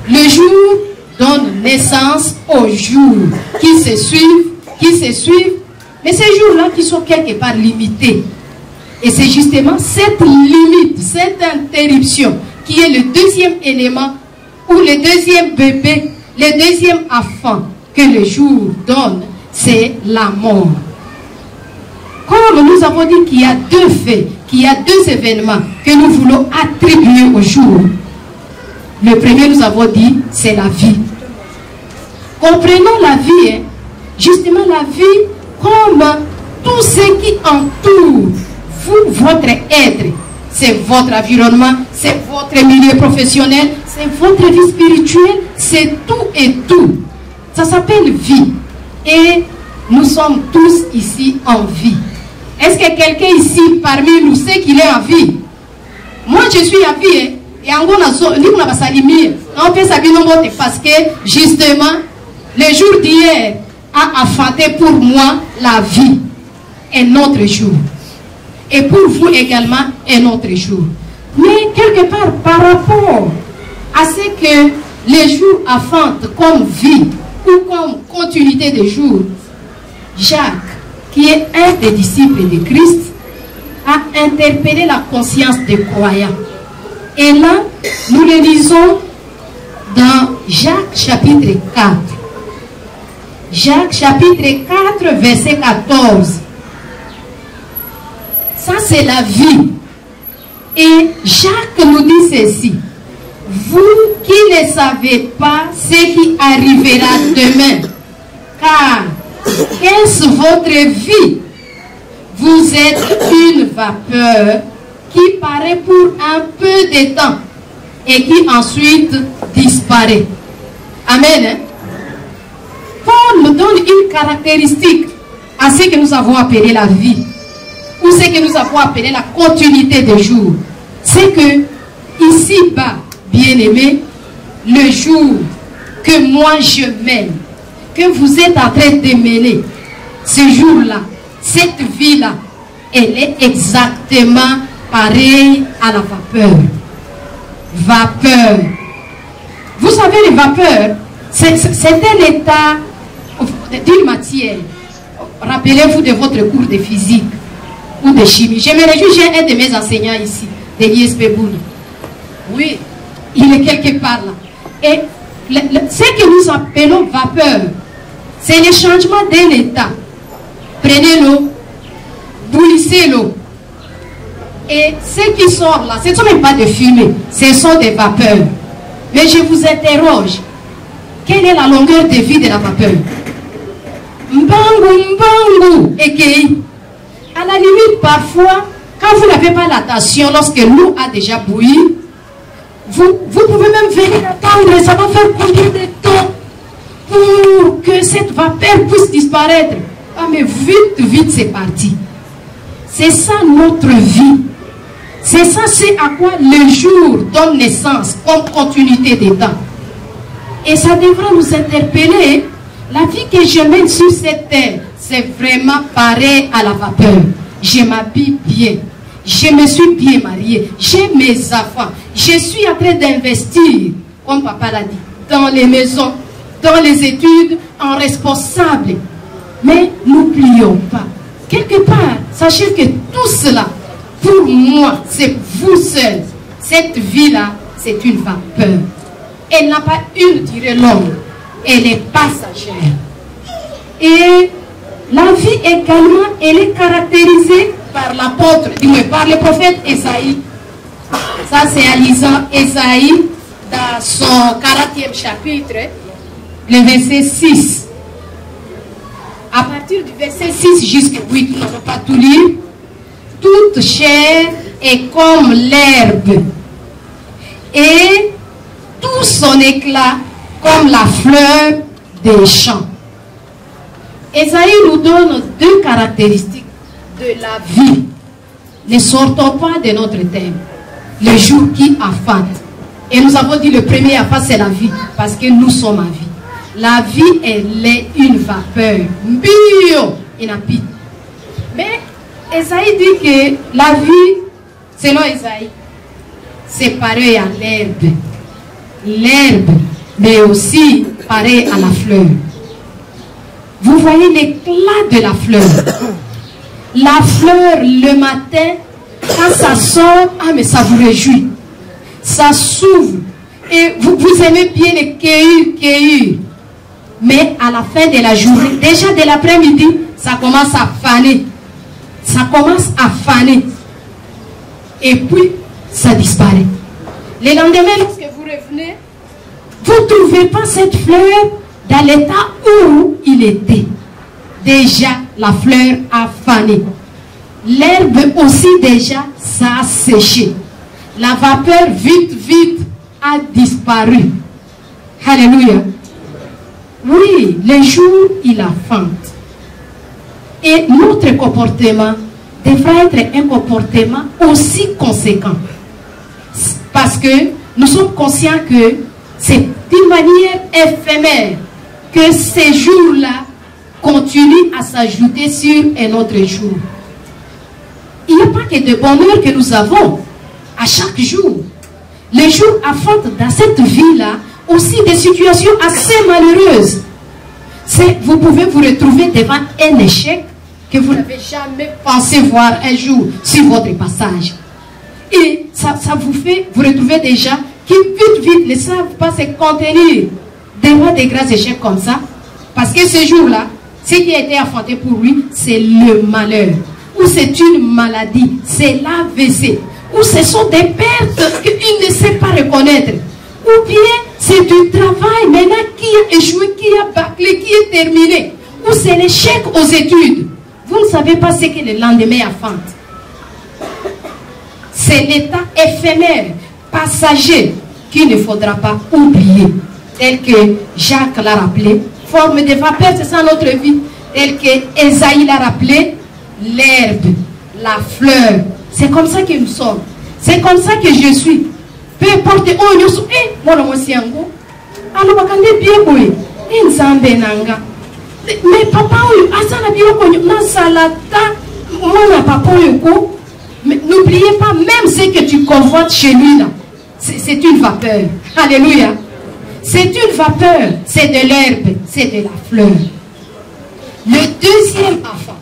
Le jour donne naissance aux jours qui se suivent, mais ces jours-là qui sont quelque part limités. Et c'est justement cette limite, cette interruption qui est le deuxième élément ou le deuxième bébé, le deuxième enfant que le jour donne, c'est la mort. Comme nous avons dit qu'il y a deux faits, qu'il y a deux événements que nous voulons attribuer au jour. Le premier, nous avons dit, c'est la vie. Comprenons la vie, hein? Justement la vie comme tout ce qui entoure vous, votre être. C'est votre environnement, c'est votre milieu professionnel, c'est votre vie spirituelle, c'est tout et tout. Ça s'appelle vie. Et nous sommes tous ici en vie. Est-ce que quelqu'un ici parmi nous sait qu'il est en vie? Moi je suis en vie. Hein? Et en gros, parce que justement, le jour d'hier a enfanté pour moi la vie, un autre jour. Et pour vous également, un autre jour. Mais quelque part, par rapport à ce que les jours enfantent comme vie ou comme continuité de jours, Jacques, qui est un des disciples de Christ, a interpellé la conscience des croyants. Et là, nous le lisons dans Jacques chapitre 4. Jacques chapitre 4, verset 14. Ça, c'est la vie. Et Jacques nous dit ceci. Vous qui ne savez pas ce qui arrivera demain, car qu'est-ce votre vie? Vous êtes une vapeur qui paraît pour un peu de temps et qui ensuite disparaît. Amen. Hein? Paul nous donne une caractéristique à ce que nous avons appelé la vie, ou ce que nous avons appelé la continuité des jours. C'est que ici-bas, bien-aimés, le jour que moi je mène, que vous êtes en train de mener, ce jour-là, cette vie-là, elle est exactement pareille à la vapeur. Vapeur. Vous savez, les vapeurs, c'est un état d'une matière. Rappelez-vous de votre cours de physique ou de chimie. Je me réjouis, j'ai un de mes enseignants ici, de l'ISP Bouni. Oui, il est quelque part là. Et ce que nous appelons vapeur, c'est le changement d'un état. Prenez l'eau, bouillissez l'eau. Et ce qui sort là, ce ne sont même pas de fumée, ce sont des vapeurs. Mais je vous interroge, quelle est la longueur de vie de la vapeur? Mbangu, mbangu, ekei. À la limite, parfois, quand vous n'avez pas l'attention, lorsque l'eau a déjà bouilli, vous pouvez même venir attendre, ça va faire combien de temps pour que cette vapeur puisse disparaître? Ah mais vite, vite c'est parti. C'est ça notre vie. C'est ça, c'est à quoi le jour donne naissance comme continuité des temps. Et ça devrait nous interpeller. La vie que je mène sur cette terre, c'est vraiment pareil à la vapeur. Je m'habille bien. Je me suis bien mariée. J'ai mes enfants. Je suis en train d'investir, comme papa l'a dit, dans les maisons, dans les études, en responsable. Mais n'oublions pas, quelque part, sachez que tout cela, pour moi, c'est vous seul. Cette vie-là, c'est une vapeur. Elle n'a pas une durée longue. Elle est passagère. Et la vie également, elle est caractérisée par l'apôtre, par le prophète Esaïe. Ça, c'est à Esaïe, dans son 40e chapitre, le verset 6. À partir du verset 6 jusqu'à 8, nous n'allons pas tout lire. Toute chair est comme l'herbe, et tout son éclat comme la fleur des champs. Esaïe nous donne deux caractéristiques de la vie. Ne sortons pas de notre thème. Le jour qui affate. Et nous avons dit le premier affate, c'est la vie, parce que nous sommes en vie. La vie, elle est une vapeur. Bio, inapide. Mais Esaïe dit que la vie, selon Esaïe, c'est pareil à l'herbe. L'herbe, mais aussi pareil à la fleur. Vous voyez l'éclat de la fleur. La fleur, le matin, quand ça sort, ah mais ça vous réjouit. Ça s'ouvre. Et vous aimez bien les cueillir. Mais à la fin de la journée, déjà de l'après-midi, ça commence à faner. Ça commence à faner. Et puis, ça disparaît. Le lendemain, lorsque vous revenez, vous ne trouvez pas cette fleur dans l'état où il était. Déjà, la fleur a fané. L'herbe aussi, déjà, ça a séché. La vapeur, vite, vite, a disparu. Alléluia. Oui, le jour, il a fente. Et notre comportement devra être un comportement aussi conséquent. Parce que nous sommes conscients que c'est d'une manière éphémère que ces jours-là continuent à s'ajouter sur un autre jour. Il n'y a pas que de bonheur que nous avons à chaque jour. Les jours affrontent dans cette vie-là aussi des situations assez malheureuses. Vous pouvez vous retrouver devant un échec que vous n'avez jamais pensé voir un jour sur votre passage. Et ça vous fait vous retrouver déjà qui vite ne savent pas se contenir devant des grands échecs comme ça. Parce que ce jour-là, ce qui a été affronté pour lui, c'est le malheur. Ou c'est une maladie, c'est l'AVC. Ou ce sont des pertes qu'il ne sait pas reconnaître. Ou bien c'est du travail maintenant qui a échoué, qui a bâclé, qui est terminé. Ou c'est l'échec aux études. Vous ne savez pas ce que le lendemain affronte. C'est l'état éphémère, passager, qu'il ne faudra pas oublier. Tel que Jacques l'a rappelé, forme de vapeur, c'est ça notre vie. Tel que Esaïe l'a rappelé, l'herbe, la fleur. C'est comme ça que nous sommes. C'est comme ça que je suis. Peu importe où nous sommes. Moi, je suis un gars. Alors, je suis bien boy. Mais papa, n'oubliez pas, même ce que tu convoites chez lui là, c'est une vapeur. Alléluia. C'est une vapeur, c'est de l'herbe, c'est de la fleur. Le deuxième enfant,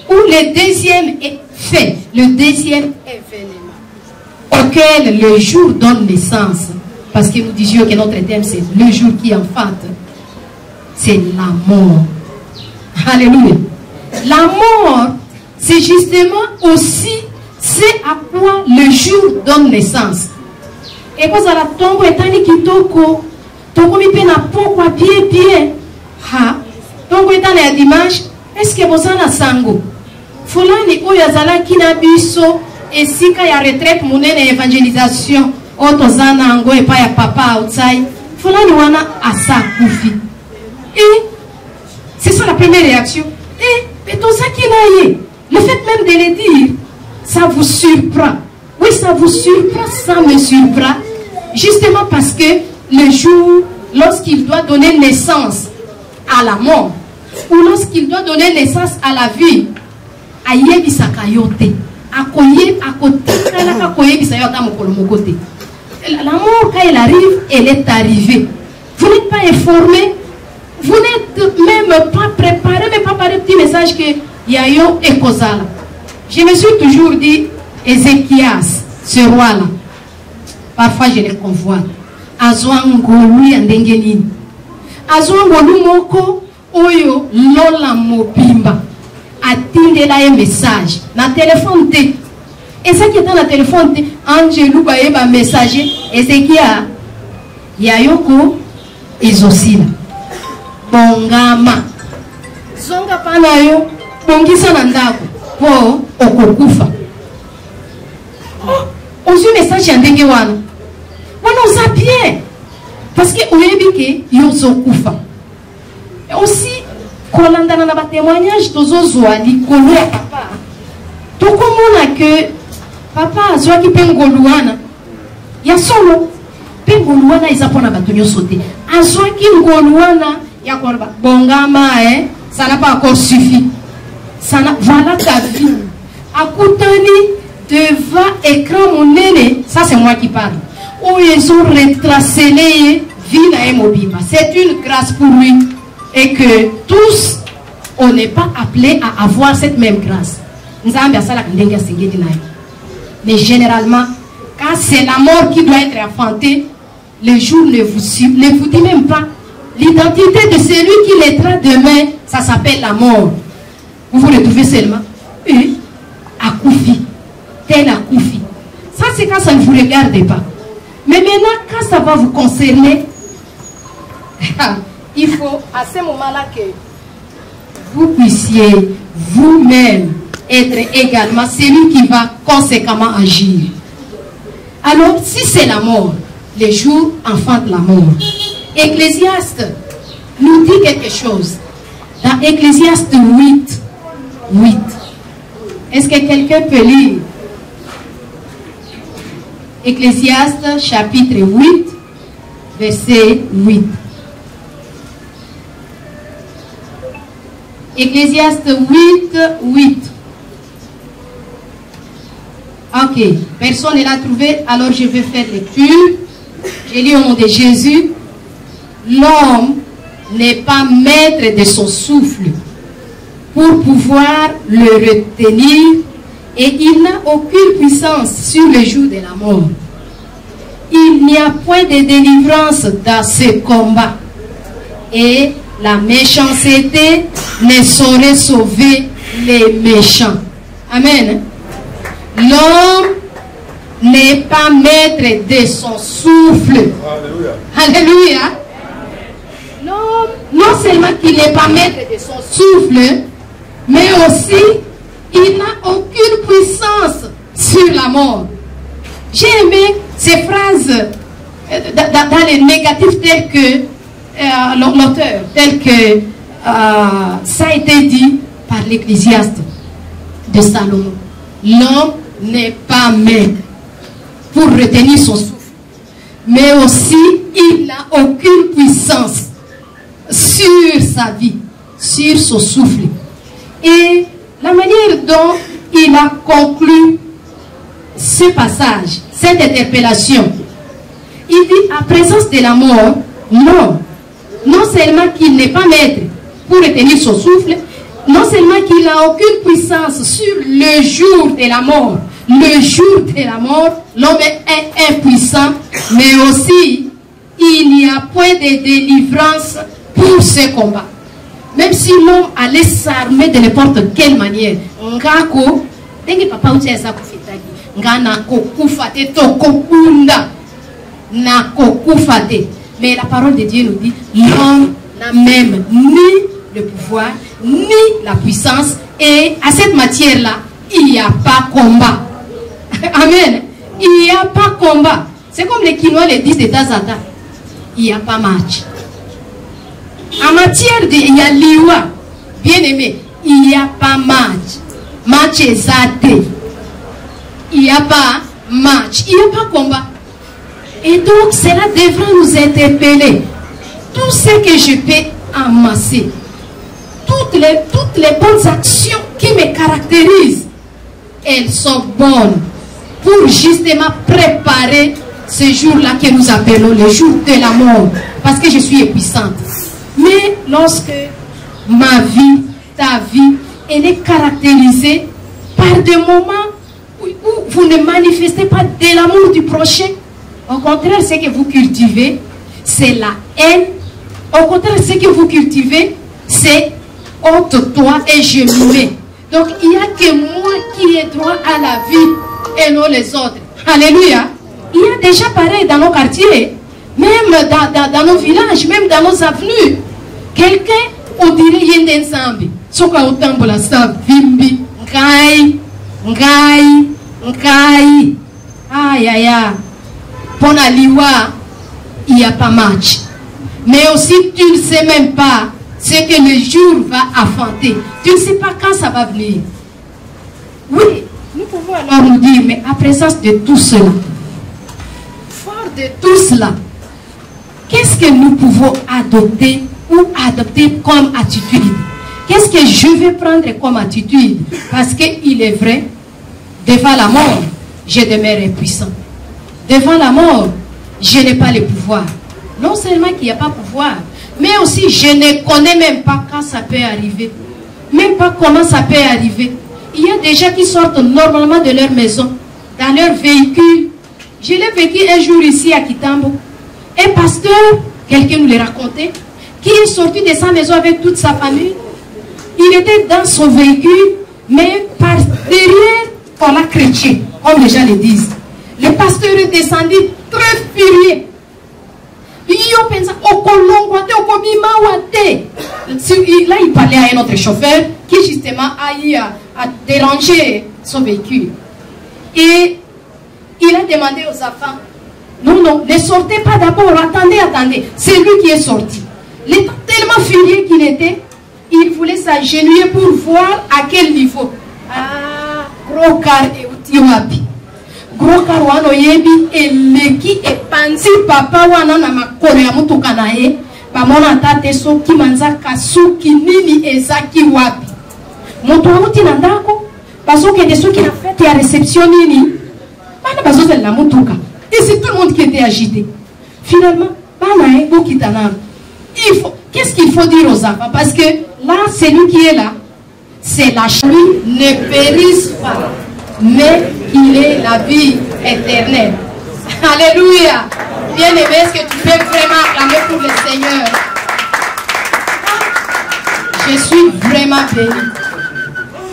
ou le deuxième fait, le deuxième événement auquel le jour donne naissance, parce que nous disions que notre thème c'est le jour qui enfante, c'est la mort. Alléluia. La mort, c'est justement aussi ce à quoi le jour donne naissance. Et quand ça la tombe est un kitoko, toko mi pe na pokwa bien ha tongo eta na dimanche est-ce que vous na sango fulani oyo azalaki na biso esika ya retraite monene évangélisation otozana ngo epa ya papa outside fulani wana asa kufi. Et c'est ça la première réaction. Et mais tout ça qui là y le fait même de le dire ça vous surprend. Oui, ça vous surprend, ça me surprend justement parce que le jour, lorsqu'il doit donner naissance à la mort, ou lorsqu'il doit donner naissance à la vie, ayebi sakayote, akoye akote, la mort quand elle arrive, elle est arrivée. Vous n'êtes pas informé, vous n'êtes même pas préparé, même pas par un petit message que yayo et kozala. Je me suis toujours dit, Ézéchias, ce roi-là, parfois je le convoite. Azwangolu ya ndenge nini azwangolu moko oyo lola mobimba atindela ye message na téléphone te et ça qui est dans la téléphone te Angelou ba yeba messager Ezekia yayoko ezosila bongama zonga pana yo bongisa na ndako po okokufa ozu message ya ndenge wana. On a bien. Parce que vous avez dit que vous avez koufa. Et aussi, quand on a un témoignage de Zozoali, qu'on a papa. Tout comme on a que papa a qui pengolouana. Il y a solo. Pengolouana, ils apprennent à battre sauter. A qui pengolouana, il y a quoi? Bongama, ça n'a pas encore suffi. Ça n'a voilà ta vie. À Koutani, devant écran mon nez, ça c'est moi qui parle. Où ils ont retracé les vies à Mobiba. C'est une grâce pour lui. Et que tous, on n'est pas appelés à avoir cette même grâce. Mais généralement, quand c'est la mort qui doit être affrontée, le jour ne vous dit même pas. L'identité de celui qui naîtra demain, ça s'appelle la mort. Vous vous retrouvez seulement. Akoufi. Tel Akoufi. Ça, c'est quand ça ne vous regarde pas. Mais maintenant, quand ça va vous concerner, il faut à ce moment-là que vous puissiez vous-même être également celui qui va conséquemment agir. Alors, si c'est la mort, les jours enfantent la mort. Ecclésiaste nous dit quelque chose. Dans Ecclésiaste 8. Est-ce que quelqu'un peut lire? Ecclésiaste chapitre 8, verset 8. Ecclésiaste 8. Ok, personne ne l'a trouvé, alors je vais faire lecture. Je lis au nom de Jésus. L'homme n'est pas maître de son souffle pour pouvoir le retenir. Et il n'a aucune puissance sur le jour de la mort. Il n'y a point de délivrance dans ce combat. Et la méchanceté ne saurait sauver les méchants. Amen. L'homme n'est pas maître de son souffle. Alléluia. L'homme, non seulement qu'il n'est pas maître de son souffle, mais aussi il n'a aucune puissance sur la mort. J'ai aimé ces phrases dans les négatifs tels que l'auteur, tel que ça a été dit par l'Ecclésiaste de Salomon. L'homme n'est pas maître pour retenir son souffle, mais aussi il n'a aucune puissance sur sa vie, sur son souffle. Et la manière dont il a conclu ce passage, cette interpellation, il dit à présence de la mort, non seulement qu'il n'est pas maître pour retenir son souffle, non seulement qu'il n'a aucune puissance sur le jour de la mort, l'homme est impuissant, mais aussi il n'y a point de délivrance pour ce combat. Même si l'homme allait s'armer de n'importe quelle manière, ngako, dengi papa uti esa kufitagi, ngana kokufate to kokunda, na kokufate. Mais la parole de Dieu nous dit, l'homme n'a même ni le pouvoir, ni la puissance, et à cette matière-là, il n'y a pas combat. Amen. Il n'y a pas combat. C'est comme les Quinois le disent de temps en temps. Il n'y a pas match. En matière de il y a liwa, bien aimé, il n'y a pas match. Match exact. Il n'y a pas match. Il n'y a pas combat. Et donc, cela devrait nous interpeller. Tout ce que je peux amasser, toutes les bonnes actions qui me caractérisent, elles sont bonnes pour justement préparer ce jour-là que nous appelons le jour de la mort. Parce que je suis puissante. Mais lorsque ma vie, ta vie, elle est caractérisée par des moments où vous ne manifestez pas de l'amour du prochain, au contraire, ce que vous cultivez, c'est la haine. Au contraire, ce que vous cultivez, c'est ôte-toi et je me mets. Donc, il n'y a que moi qui ai droit à la vie et non les autres. Alléluia. Il y a déjà pareil dans nos quartiers, même dans nos villages, même dans nos avenues. Quelqu'un, on dirait Yenden Sambi. Soka Otambola Sab, Vimbi, Ngai. Aïe, aïe, aïe. Pour la liwa, il n'y a pas match. Mais aussi, tu ne sais même pas ce que le jour va affronter. Tu ne sais pas quand ça va venir. Oui, nous pouvons alors nous dire, mais à présence de tout cela, fort de tout cela, qu'est-ce que nous pouvons adopter ou adopter comme attitude? Qu'est-ce que je vais prendre comme attitude? Parce qu'il est vrai, devant la mort, je demeure impuissant. Devant la mort, je n'ai pas le pouvoir. Non seulement qu'il n'y a pas de pouvoir, mais aussi je ne connais même pas quand ça peut arriver. Même pas comment ça peut arriver. Il y a des gens qui sortent normalement de leur maison, dans leur véhicule. Je l'ai vécu un jour ici à Kitambo. Un pasteur, quelqu'un nous l'a raconté, qui est sorti de sa maison avec toute sa famille. Il était dans son véhicule, mais par derrière, on l'a chrétien, comme les gens le disent. Le pasteur est descendu très furieux. Là, il parlait à un autre chauffeur qui justement a dérangé son véhicule. Et il a demandé aux enfants, non, ne sortez pas d'abord, attendez. C'est lui qui est sorti. Il était tellement furieux qu'il était, il voulait s'agenouiller pour voir à quel niveau. Ah, gros car et utiwapi. Gros car wano yebi eleki e panzi papa wana na makolo ya mutuka na ye bamona tate soki manzaka suki nini ezaki wapi moto amuti na ndako basoki de soki na fête ya réception nini bana bazoza la mutuka et c'est tout le monde qui était agité. Finalement bana e bokitana. Qu'est-ce qu'il faut dire aux enfants? Parce que là, celui qui est là, c'est la lui ne périsse pas, mais il est la vie éternelle. Alléluia. Bien-aimé, est-ce que tu peux vraiment acclamer pour le Seigneur? suis vraiment bénie.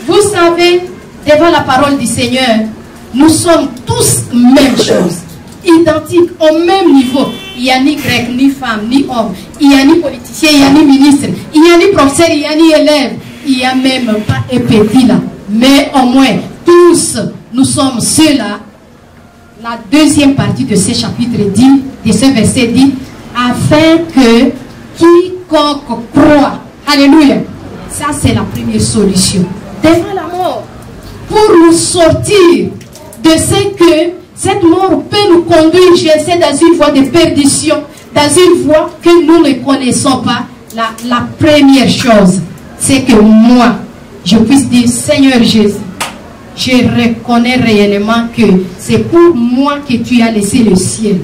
Vous savez, devant la parole du Seigneur, nous sommes tous même chose, identiques, au même niveau. Il n'y a ni grec, ni femme, ni homme. Il n'y a ni politicien, il n'y a ni ministre. Il n'y a ni professeur, il n'y a ni élève. Il n'y a même pas un petit là. Mais au moins, tous, nous sommes ceux-là. La deuxième partie de ce chapitre dit, de ce verset dit, afin que quiconque croit, alléluia, ça c'est la première solution, devant la mort, pour nous sortir de ce que cette mort peut nous conduire, je sais, dans une voie de perdition, dans une voie que nous ne connaissons pas. La première chose, c'est que moi, je puisse dire, Seigneur Jésus, je reconnais réellement que c'est pour moi que tu as laissé le ciel.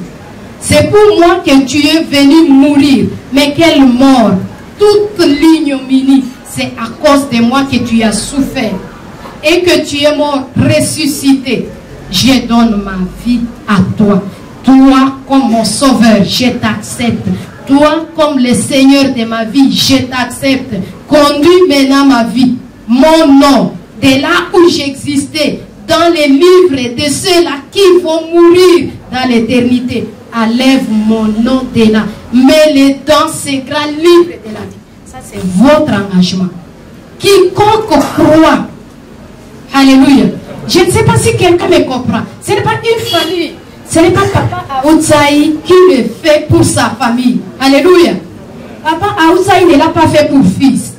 C'est pour moi que tu es venu mourir. Mais quelle mort! Toute l'ignominie, c'est à cause de moi que tu as souffert. Et que tu es mort, ressuscité. Je donne ma vie à toi. Toi, comme mon sauveur, je t'accepte. Toi, comme le Seigneur de ma vie, je t'accepte. Conduis maintenant ma vie. Mon nom, de là où j'existais, dans les livres de ceux-là qui vont mourir dans l'éternité. Enlève mon nom de là. Mets-le dans ces grands livres de la vie. Ça, c'est votre engagement. Quiconque croit. Alléluia. Je ne sais pas si quelqu'un me comprend. Ce n'est pas une famille. Ce n'est pas Papa Aoutsaï qui le fait pour sa famille. Alléluia. Papa Aoutsaï ne l'a pas fait pour fils.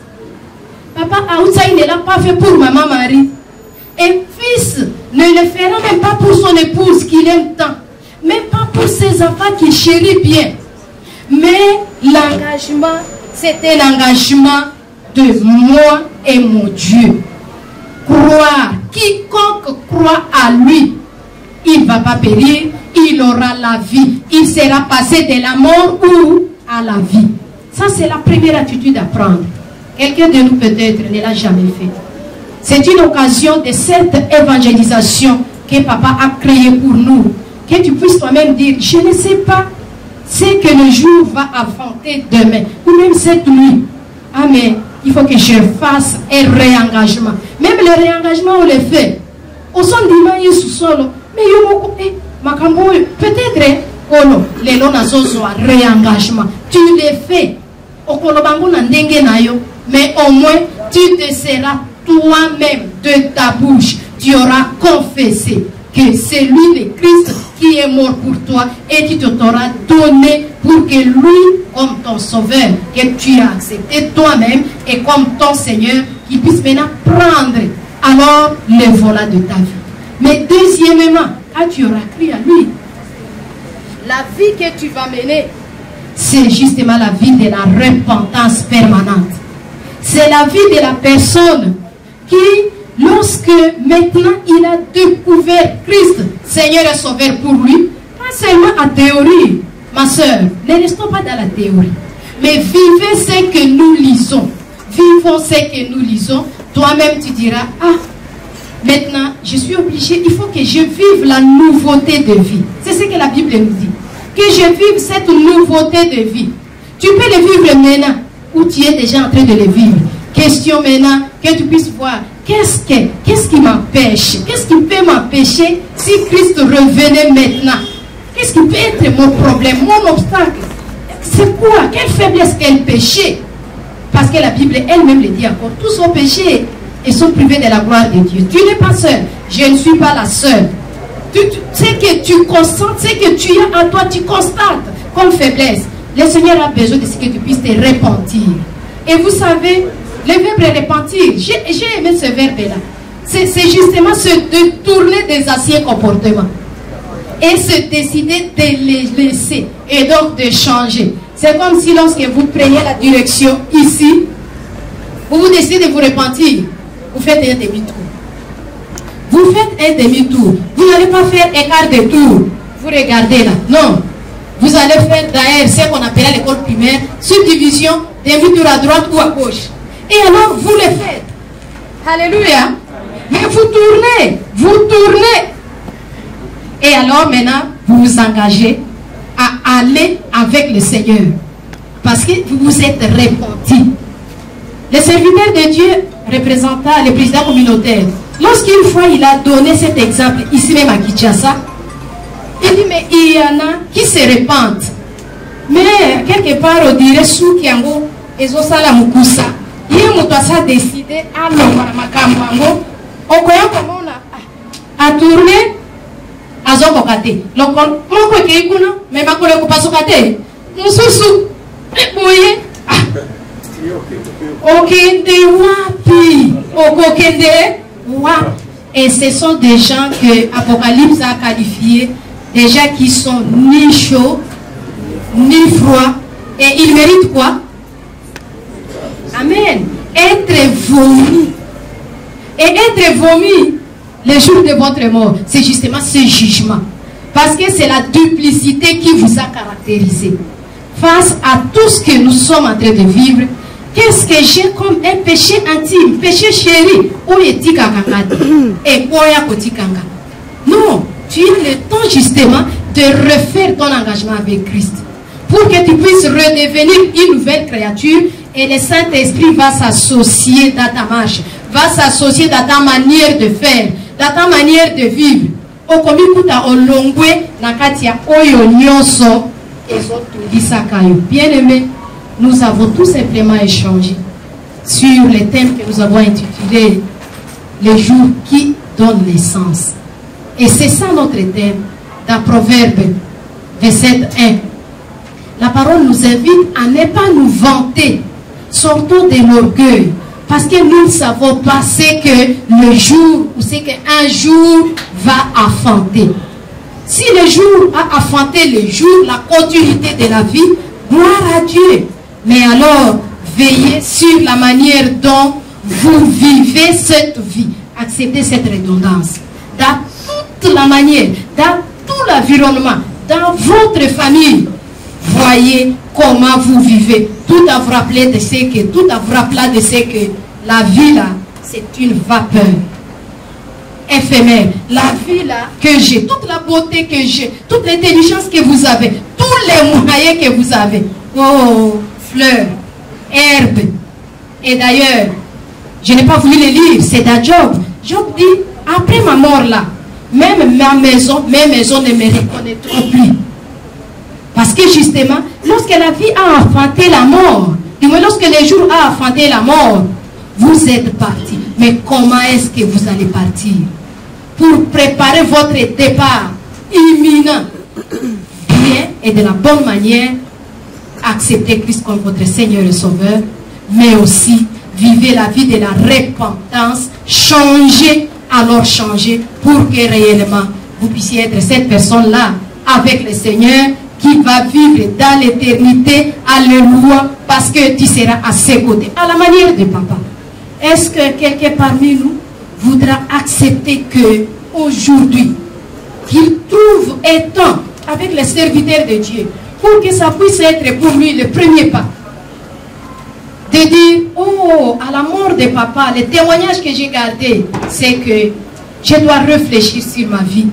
Papa Aoutsaï ne l'a pas fait pour maman Marie. Et fils ne le fera même pas pour son épouse qu'il aime tant. Même pas pour ses enfants qu'il chérit bien. Mais l'engagement, c'était l'engagement de moi et mon Dieu. Croire. Quiconque croit à lui, il ne va pas périr, il aura la vie. Il sera passé de la mort ou à la vie. Ça, c'est la première attitude à prendre. Quelqu'un de nous peut-être ne l'a jamais fait. C'est une occasion de cette évangélisation que Papa a créée pour nous. Que tu puisses toi-même dire, je ne sais pas ce que le jour va affronter demain, ou même cette nuit. Ah mais, il faut que je fasse un réengagement. Même le réengagement, on le fait. Au son d'Imaï sous solo. Mais peut-être, oh non, les noms à réengagement. Tu le fais. Mais au moins, tu te seras toi-même de ta bouche. Tu auras confessé que c'est lui le Christ qui est mort pour toi et qui t'aura donné pour que lui, comme ton sauveur, que tu as accepté toi-même et comme ton Seigneur, qui puisse maintenant prendre alors le volant de ta vie. Mais deuxièmement, quand tu auras crié à lui, la vie que tu vas mener, c'est justement la vie de la repentance permanente. C'est la vie de la personne qui, lorsque maintenant il a découvert Christ, Seigneur et Sauveur pour lui, pas seulement en théorie, ma soeur, ne restons pas dans la théorie, mais vivez ce que nous lisons. Vivons ce que nous lisons. Toi-même tu diras, ah, maintenant je suis obligé, il faut que je vive la nouveauté de vie. C'est ce que la Bible nous dit. Que je vive cette nouveauté de vie. Tu peux le vivre maintenant, ou tu es déjà en train de le vivre. Question maintenant, que tu puisses voir, qu'est-ce qui m'empêche? Qu'est-ce qui peut m'empêcher si Christ revenait maintenant? Qu'est-ce qui peut être mon problème, mon obstacle? C'est quoi? Quelle faiblesse, quel péché? Parce que la Bible elle-même le dit encore, tous ont péché et sont privés de la gloire de Dieu. Tu n'es pas seul, je ne suis pas la seule. Ce que tu constates, ce que tu as en toi, tu constates comme faiblesse. Le Seigneur a besoin de ce que tu puisses te repentir. Et vous savez, le verbe repentir, j'ai aimé ce verbe-là. C'est justement se détourner des anciens comportements. Et se décider de les laisser. Et donc de changer. C'est comme si lorsque vous preniez la direction ici, vous décidez de vous repentir. Vous faites un demi-tour. Vous faites un demi-tour. Vous n'allez pas faire un quart de tour. Vous regardez là. Non. Vous allez faire d'ailleurs ce qu'on appelle à l'école primaire, subdivision, demi-tour à droite ou à gauche. Et alors, vous le faites. Alléluia. Mais vous tournez. Vous tournez. Et alors, maintenant, vous vous engagez à aller avec le Seigneur. Parce que vous vous êtes repenti. Le serviteur de Dieu représenta le président communautaire. Lorsqu'une fois il a donné cet exemple, ici même à Kinshasa, il dit, mais il y en a qui se répandent. Mais quelque part, on dirait sous Kiango, et so sala mukusa. Il y a décidé à l'homme, on croyait comment on a tourné à Zokokate. Donc, on croit qu'il y a mais ma collègue pas Sokate. Nous sommes oui. Et ce sont des gens que l'Apocalypse a qualifiés, des gens qui sont ni chauds, ni froids. Et ils méritent quoi? Amen. Être vomi. Et être vomi le jour de votre mort, c'est justement ce jugement. Parce que c'est la duplicité qui vous a caractérisé. Face à tout ce que nous sommes en train de vivre, qu'est-ce que j'ai comme un péché intime, péché chéri? Et non, tu as le temps justement de refaire ton engagement avec Christ. Pour que tu puisses redevenir une nouvelle créature et le Saint-Esprit va s'associer dans ta marche, va s'associer dans ta manière de faire, dans ta manière de vivre. Bien aimé, nous avons tout simplement échangé sur les thèmes que nous avons intitulés les jours qui donnent l'essence. Et c'est ça notre thème dans Proverbe 27:1. La parole nous invite à ne pas nous vanter. Sortons de l'orgueil. Parce que nous ne savons pas ce que le jour, ou c'est qu'un jour va affanter. Si le jour a affanté le jour, la continuité de la vie, gloire à Dieu. Mais alors, veillez sur la manière dont vous vivez cette vie. Acceptez cette redondance. Dans toute la manière, dans tout l'environnement, dans votre famille, voyez comment vous vivez. Tout à vous rappeler de ce que, la vie là, c'est une vapeur éphémère. La vie là que j'ai, toute la beauté que j'ai, toute l'intelligence que vous avez, tous les moyens que vous avez, oh, fleurs, herbes. Et d'ailleurs, je n'ai pas voulu les lire, c'est dans Job. Job dit, après ma mort là, même mes maisons ne me reconnaîtront plus. Parce que justement, lorsque la vie a enfanté la mort, du moins lorsque le jour a enfanté la mort, vous êtes parti. Mais comment est-ce que vous allez partir? Pour préparer votre départ imminent, bien et de la bonne manière, acceptez Christ comme votre Seigneur et Sauveur, mais aussi vivez la vie de la repentance, changez, alors changez, pour que réellement vous puissiez être cette personne-là avec le Seigneur qui va vivre dans l'éternité. Alléluia, parce que tu seras à ses côtés, à la manière de papa. Est-ce que quelqu'un parmi nous voudra accepter que aujourd'hui, qu'il trouve un temps avec les serviteurs de Dieu pour que ça puisse être pour lui le premier pas? De dire, oh, à la mort de papa, le témoignage que j'ai gardé, c'est que je dois réfléchir sur ma vie.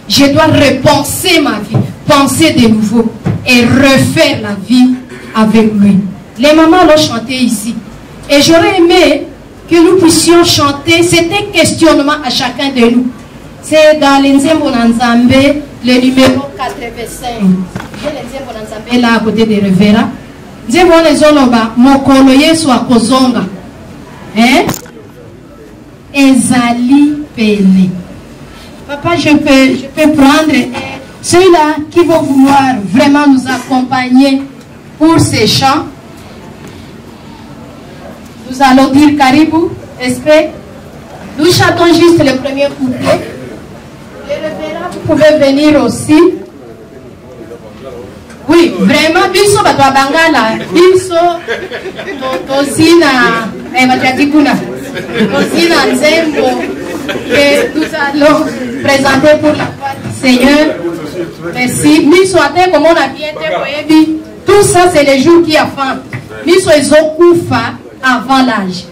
Je dois repenser ma vie, penser de nouveau et refaire la vie avec lui. Les mamans l'ont chanté ici. Et j'aurais aimé que nous puissions chanter. C'est un questionnement à chacun de nous. C'est dans l'Nzembo Nanzambe, le numéro 85. J'ai l'Nzembo Nanzambe là à côté de Revera. Nzembo Nanzoloba, Mokolo Yesu Akozonga. Hein? Ezali Pele. Papa, je peux prendre ceux-là qui vont vouloir vraiment nous accompagner pour ces chants. Nous allons dire Caribou, respect. Nous chantons juste le premier couplet. Les révérends, vous pouvez venir aussi. Oui, vraiment, biso batwa bangala, biso tosina, batwatikuna, tosina nzembo que nous allons présenter pour la part du Seigneur. Merci. Miso ate comme on a bien dit, tout ça c'est les jours qui a faim. Miso ezokoufa avant l'âge.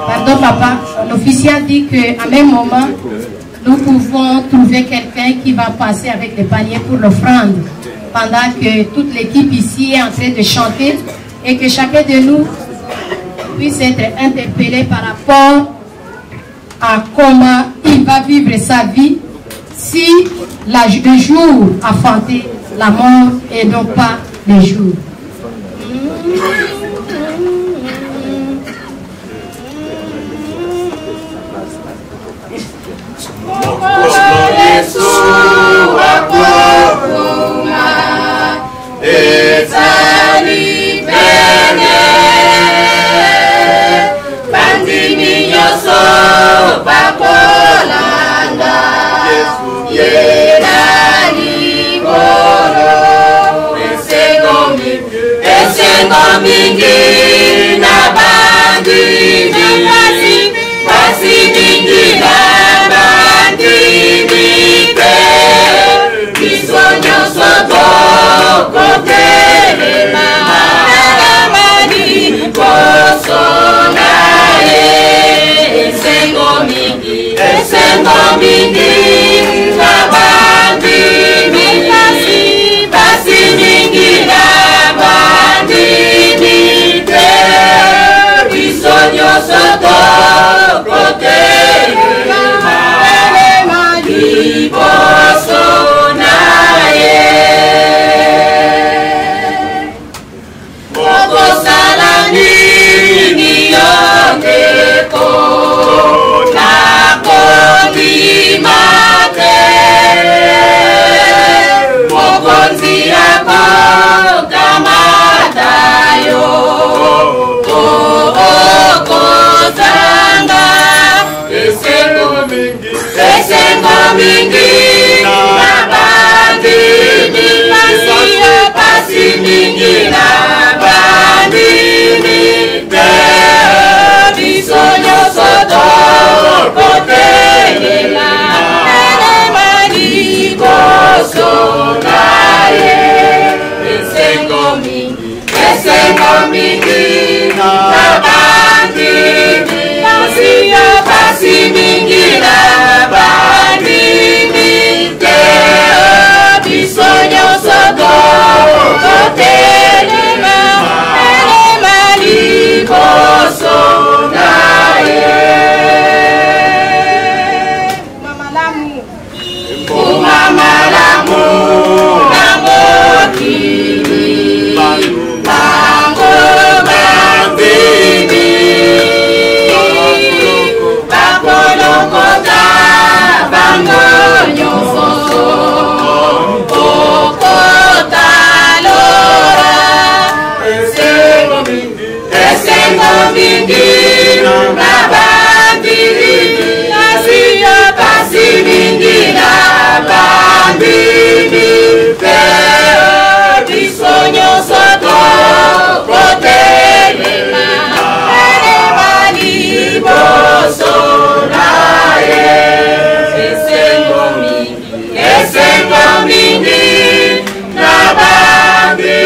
Pardon papa, l'officier dit qu'à même moment, nous pouvons trouver quelqu'un qui va passer avec des paniers pour l'offrande, pendant que toute l'équipe ici est en train de chanter et que chacun de nous puisse être interpellé par rapport à comment il va vivre sa vie si le jour a fêté la mort et non pas le jour. Mingi na bandi basi mingi na bandi bibe bisonyo soto kote na bandi kosona esengo mingi na bandi basi mingi na bandi bisogno sotto potere ma di posso nae poco salani mio ko na kondi mate poco zia ko kamata yo mingi na bandi pasi mingi na bandi bisogno sotto potere na mani posso nae esengo mingi na bandi pasi mingi na bandi bisogno sotto potere mani posso nae mama l'amour kini bango bambini bakolokota bango nyonso okota lora esengo mingi na bandi pasi mingi na bandi bisogno sotto potere mani posso nae esengo mingi na bandi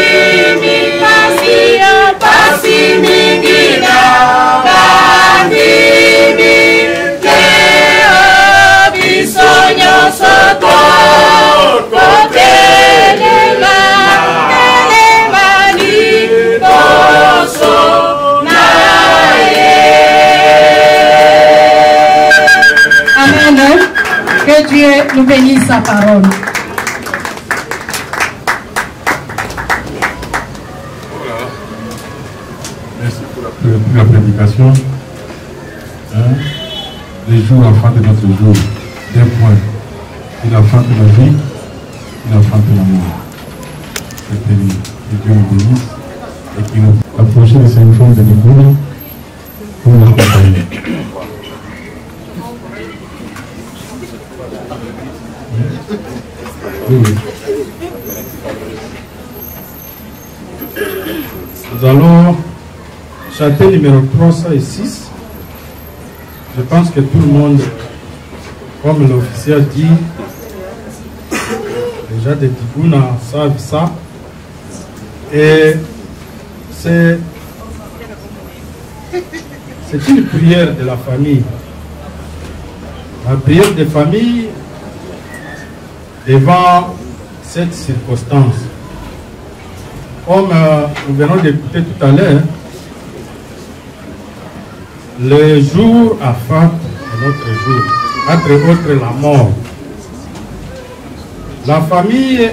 pasi mingi na bandi bisogno sotto potere mani posso nae. Amen. Que Dieu nous bénisse sa parole. Merci pour la prédication. Les jours enfants de notre jour, deux points. Il enfant de la vie, il enfant de l'amour. C'est terrible. Que Dieu nous bénisse et qu'il nous approche de ces enfants de l'église pour nous accompagner. Oui. Nous allons chanter numéro 306. Je pense que tout le monde, comme l'officiel dit, les gens de Tiguna savent ça. Et c'est une prière de la famille. La prière de famille devant cette circonstance. Comme nous venons d'écouter tout à l'heure, le jour à Fat est notre jour, entre autres la mort. La famille,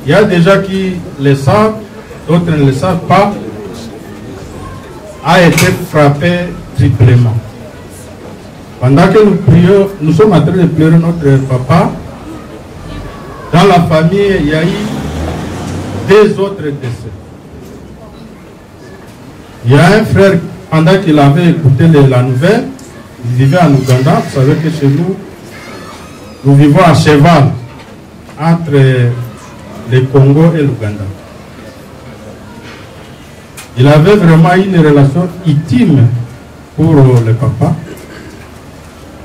il y a déjà qui le savent, d'autres ne le savent pas, a été frappée triplement. Pendant que nous prions, nous sommes en train de pleurer notre papa, dans la famille, il y a eu 2 autres décès. Il y a un frère, pendant qu'il avait écouté la nouvelle, il vivait en Ouganda. Vous savez que chez nous, nous vivons à cheval entre le Congo et l'Ouganda. Il avait vraiment une relation intime pour le papa.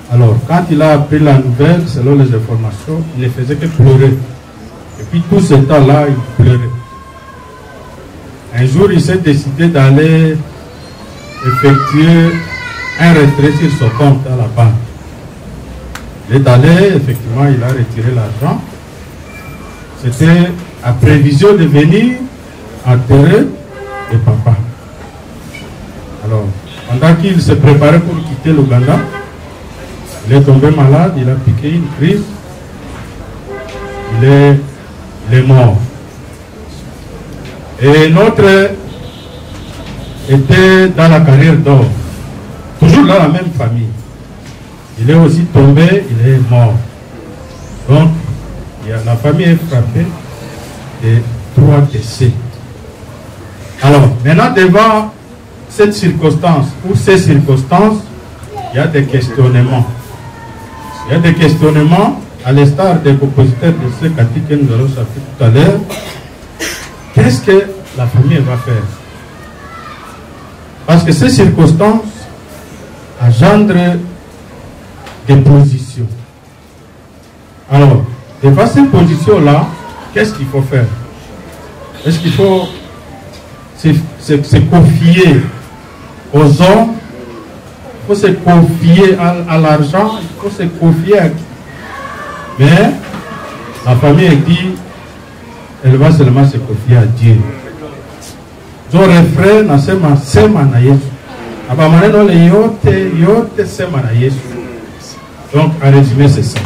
Alors, quand il a appris la nouvelle, selon les informations, il ne faisait que pleurer. Et puis tout ce temps-là, il pleurait. Un jour, il s'est décidé d'aller effectuer un retrait sur son compte à la banque. Il est allé, effectivement, il a retiré l'argent. C'était à prévision de venir enterrer le papa. Alors, pendant qu'il se préparait pour quitter l'Ouganda, il est tombé malade, il a piqué une crise, il est mort. Et notre était dans la carrière d'or, toujours dans la même famille. Il est aussi tombé, il est mort. Donc, la famille est frappée de 3 décès. Alors, maintenant, devant cette circonstance, ou ces circonstances, il y a des questionnements. Il y a des questionnements, à l'instar des compositeurs de ce cantique que nous allons chanter tout à l'heure. Qu'est-ce que la famille va faire? Parce que ces circonstances engendrent des positions. Alors, devant ces positions-là, qu'est-ce qu'il faut faire? Est-ce qu'il faut se confier aux hommes? Il faut se confier à l'argent? Il faut se confier à qui? Mais la famille dit, elle va seulement se confier à Dieu. Son refrain nasema sema na Yesu. Aba maneno le yote sema na Yesu. Donc en résumé c'est ça.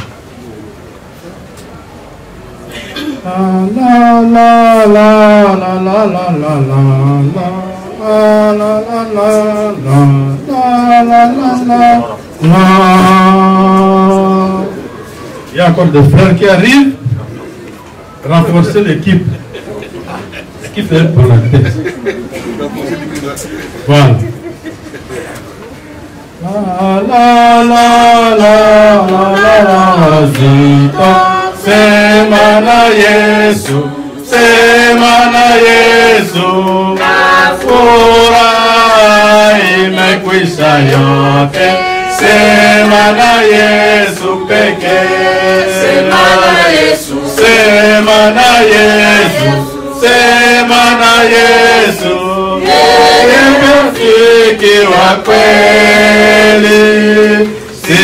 La la la la la la la la la. Il y a encore des frères qui arrivent. Renforcer l'équipe. L'équipe est pour la tête. Voilà. La la la la la la zita. Semana Yesu. Semana Yesu. Furahi imekwisha yote. Semana Yesu pekee. Semana Yesu. Semana Yesu. Semana Yesu. Yeye rafiki wa kweli. Si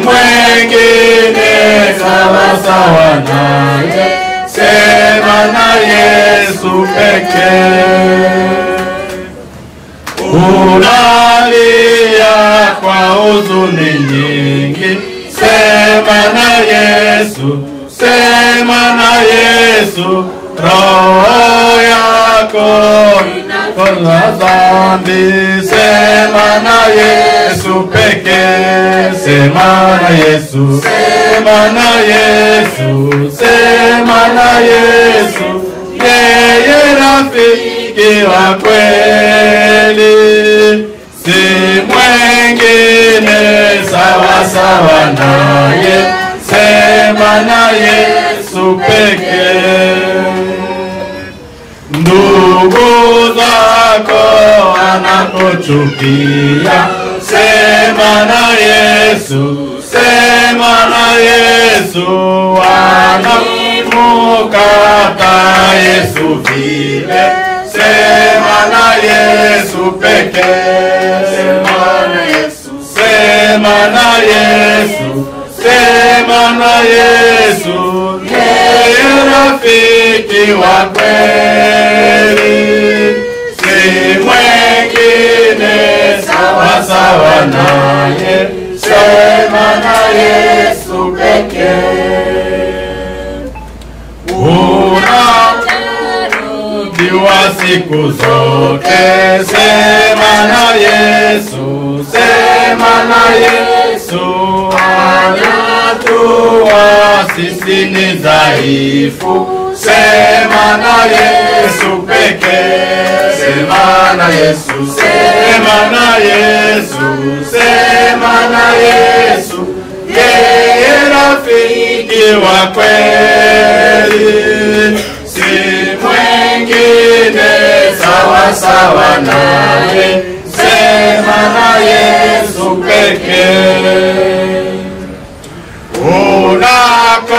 mwengine sawa sawa naye. Semana Yesu pekee. Unalia kwa huzuni nyingi, sema na Yesu, sema na Yesu. Roho yako kwa dhambi, sema na Yesu pekee. Sema na Yesu, sema na Yesu, sema na Yesu. Yeye rafiki wa kweli, si mwengine sawa sawa naye. Sema na Yesu pekee. Ndugu zako anapochukia, sema na Yesu, sema na Yesu. Anamukata Yesu vile, sema na Yesu pekee. Sema na Yesu, sema na Yesu. Yesu, yeye rafiki wa kweli, si mwingine sawasawa naye, sema na Yesu pekee. Unarudiwa siku zote, sema na Yesu, sema na Yesu. Anajua sisi ni dhaifu, sema na Yesu pekee. Sema na Yesu, sema na Yesu, sema na Yesu. Yeye rafiki wa kweli, si mwingine sawasawa naye, sema na Yesu pekee. Unakosa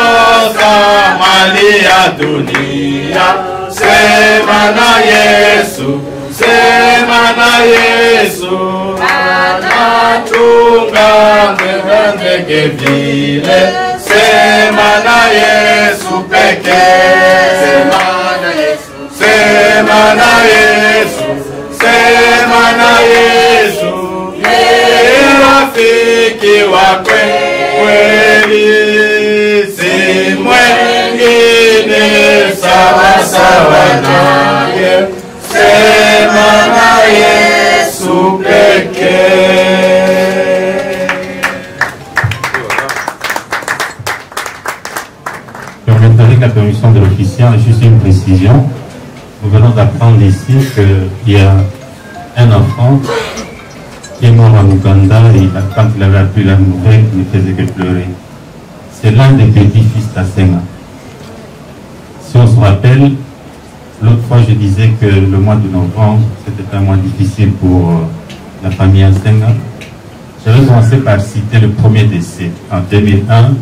mali ya dunia, sema na Yesu, sema na Yesu. Anatunga ndege vile, sema na Yesu pekee. Sema na Yesu, sema na Yesu, sema na Yesu. Yeye rafiki wa kweli, si mwingine sawasawa naye, sema na Yesu pekee. Avec la permission de l'officiant, juste une précision. Nous venons d'apprendre ici qu'il y a un enfant qui est mort en Ouganda et quand il avait appris la nouvelle, il ne faisait que pleurer. C'est l'un des petits-fils d'Asenga. Si on se rappelle, l'autre fois je disais que le mois de novembre, c'était un mois difficile pour la famille Asenga. J'avais commencé par citer le premier décès. En 2001,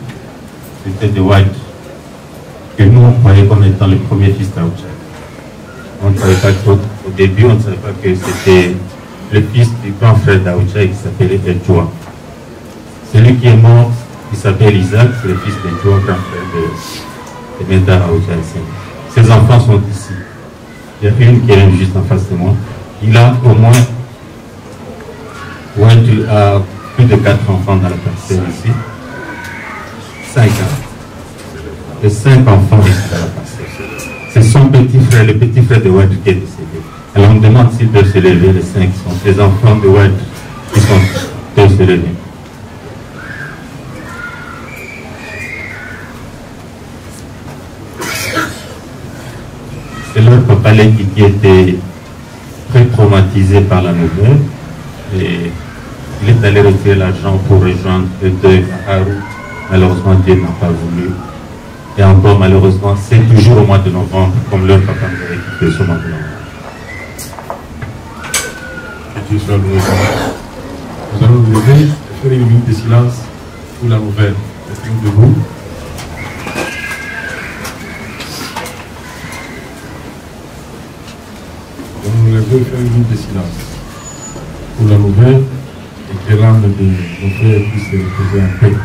c'était de White, que nous on croyait comme étant le premier fils d'Aoucha. On ne savait pas trop, au début on ne savait pas que c'était le fils du grand frère d'Aoucha qui s'appelait Edjoa. Celui qui est mort, il s'appelle Isaac, c'est le fils d'Edjoa, grand frère de Menda Aoucha. Ses enfants sont ici. Il y a une qui est juste en face de moi. Il a au moins plus de 4 enfants dans la parcelle ici. 5 ans. Et 5 enfants ici dans la parcelle. C'est son petit frère, le petit frère de Wad qui est décédé. Alors on me demande s'ils peuvent se lever, les 5 sont les enfants de Wad qui peuvent se lever. C'est leur papa qui était très traumatisé par la nouvelle. Et il est allé retirer l'argent pour rejoindre le deuil à Haru. Malheureusement, Dieu n'a pas voulu. Et encore, malheureusement, c'est toujours au mois de novembre, comme leur papa nous avait quitté ce mois de novembre. Nous allons nous lever et faire une minute de silence pour la nouvelle. Restons debout. Nous allons nous lever et faire une minute de silence pour la nouvelle et que l'âme de nos frères puisse se reposer en paix.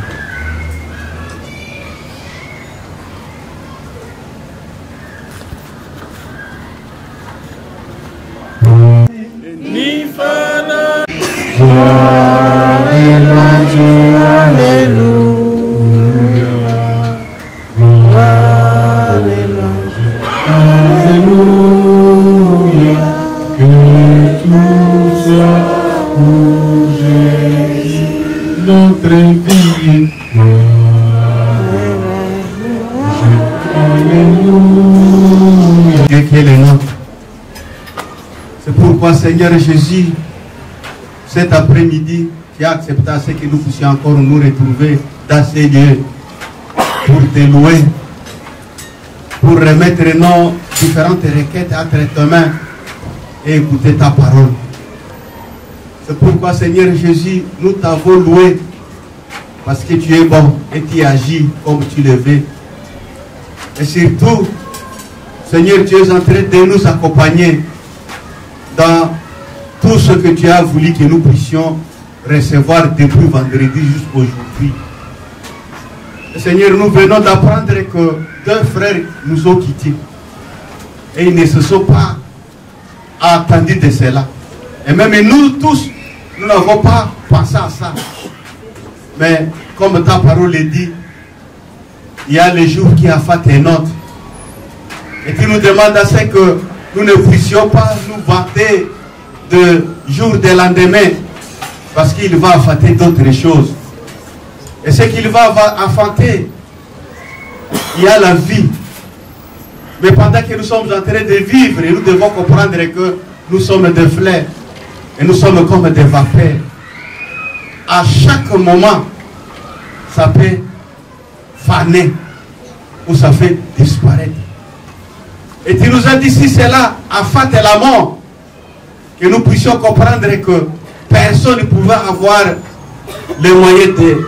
Dieu qui est le nôtre. C'est pourquoi, Seigneur Jésus, cet après-midi, tu as accepté à ce que nous puissions encore nous retrouver dans ces lieux pour te louer, pour remettre nos différentes requêtes entre tes mains et écouter ta parole. C'est pourquoi, Seigneur Jésus, nous t'avons loué parce que tu es bon et tu agis comme tu le veux. Et surtout, Seigneur, tu es en train de nous accompagner dans tout ce que tu as voulu que nous puissions recevoir depuis vendredi jusqu'à aujourd'hui. Seigneur, nous venons d'apprendre que 2 frères nous ont quittés. Et ils ne se sont pas attendus de cela. Et même nous tous, nous n'avons pas pensé à ça. Mais comme ta parole le dit, il y a le jour qui a fait un autre. Et tu nous demandes à ce que nous ne puissions pas nous vanter de jour de lendemain. Parce qu'il va affronter d'autres choses. Et ce qu'il va affronter, il y a la vie. Mais pendant que nous sommes en train de vivre, nous devons comprendre que nous sommes des fleurs. Et nous sommes comme des vapeurs. À chaque moment, ça peut faner ou ça fait disparaître. Et tu nous as dit, si cela a fait la mort, que nous puissions comprendre que personne ne pouvait avoir les moyens de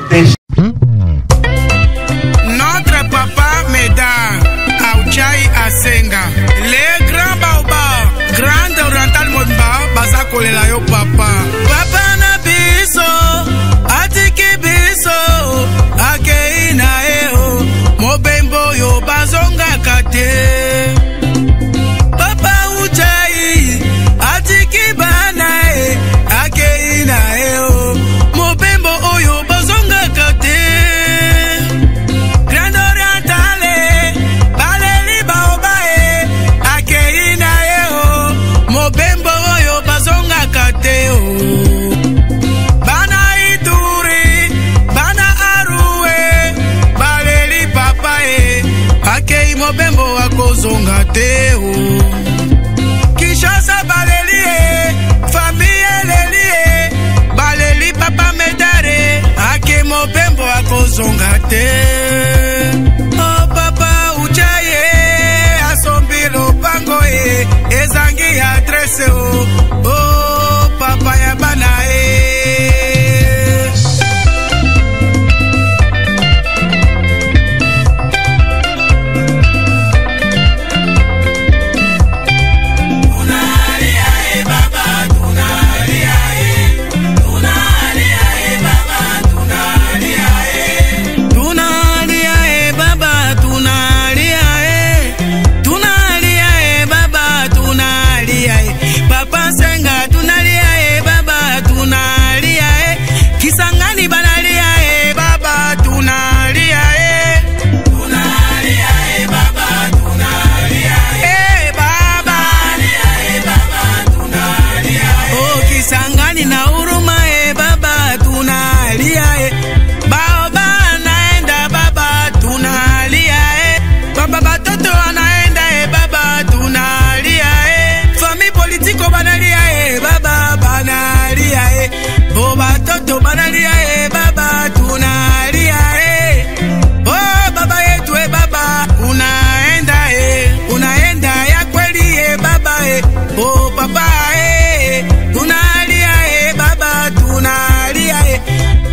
Notre papa Médard, Aouchai Asenga, les grands baobabs, grand oriental Modba, Bazakolela yo papa. Papa na biso, atiki biso, akei na eo, mobembo yo bazonga kate. Papa Uchai, atiki banae, akei na eo, mobembo oyo bazonga kate. Grand orientale, baleli baobae, akei na eo, mobembo oyo bazonga kate o. Bana Ituri, bana Arue, baleli papae, akei mobembo akozonga te o. Kishasa baleli famille leli baleli papa Medare, ake mobembo akozonga te. Oh papa Uchaye, asombi lopango ezangi adresse o. Oh papa ya bana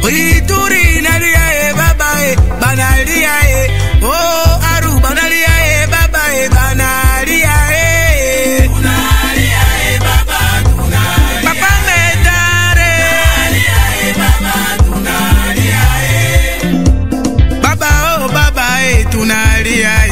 Ituri nalia baba banalia oh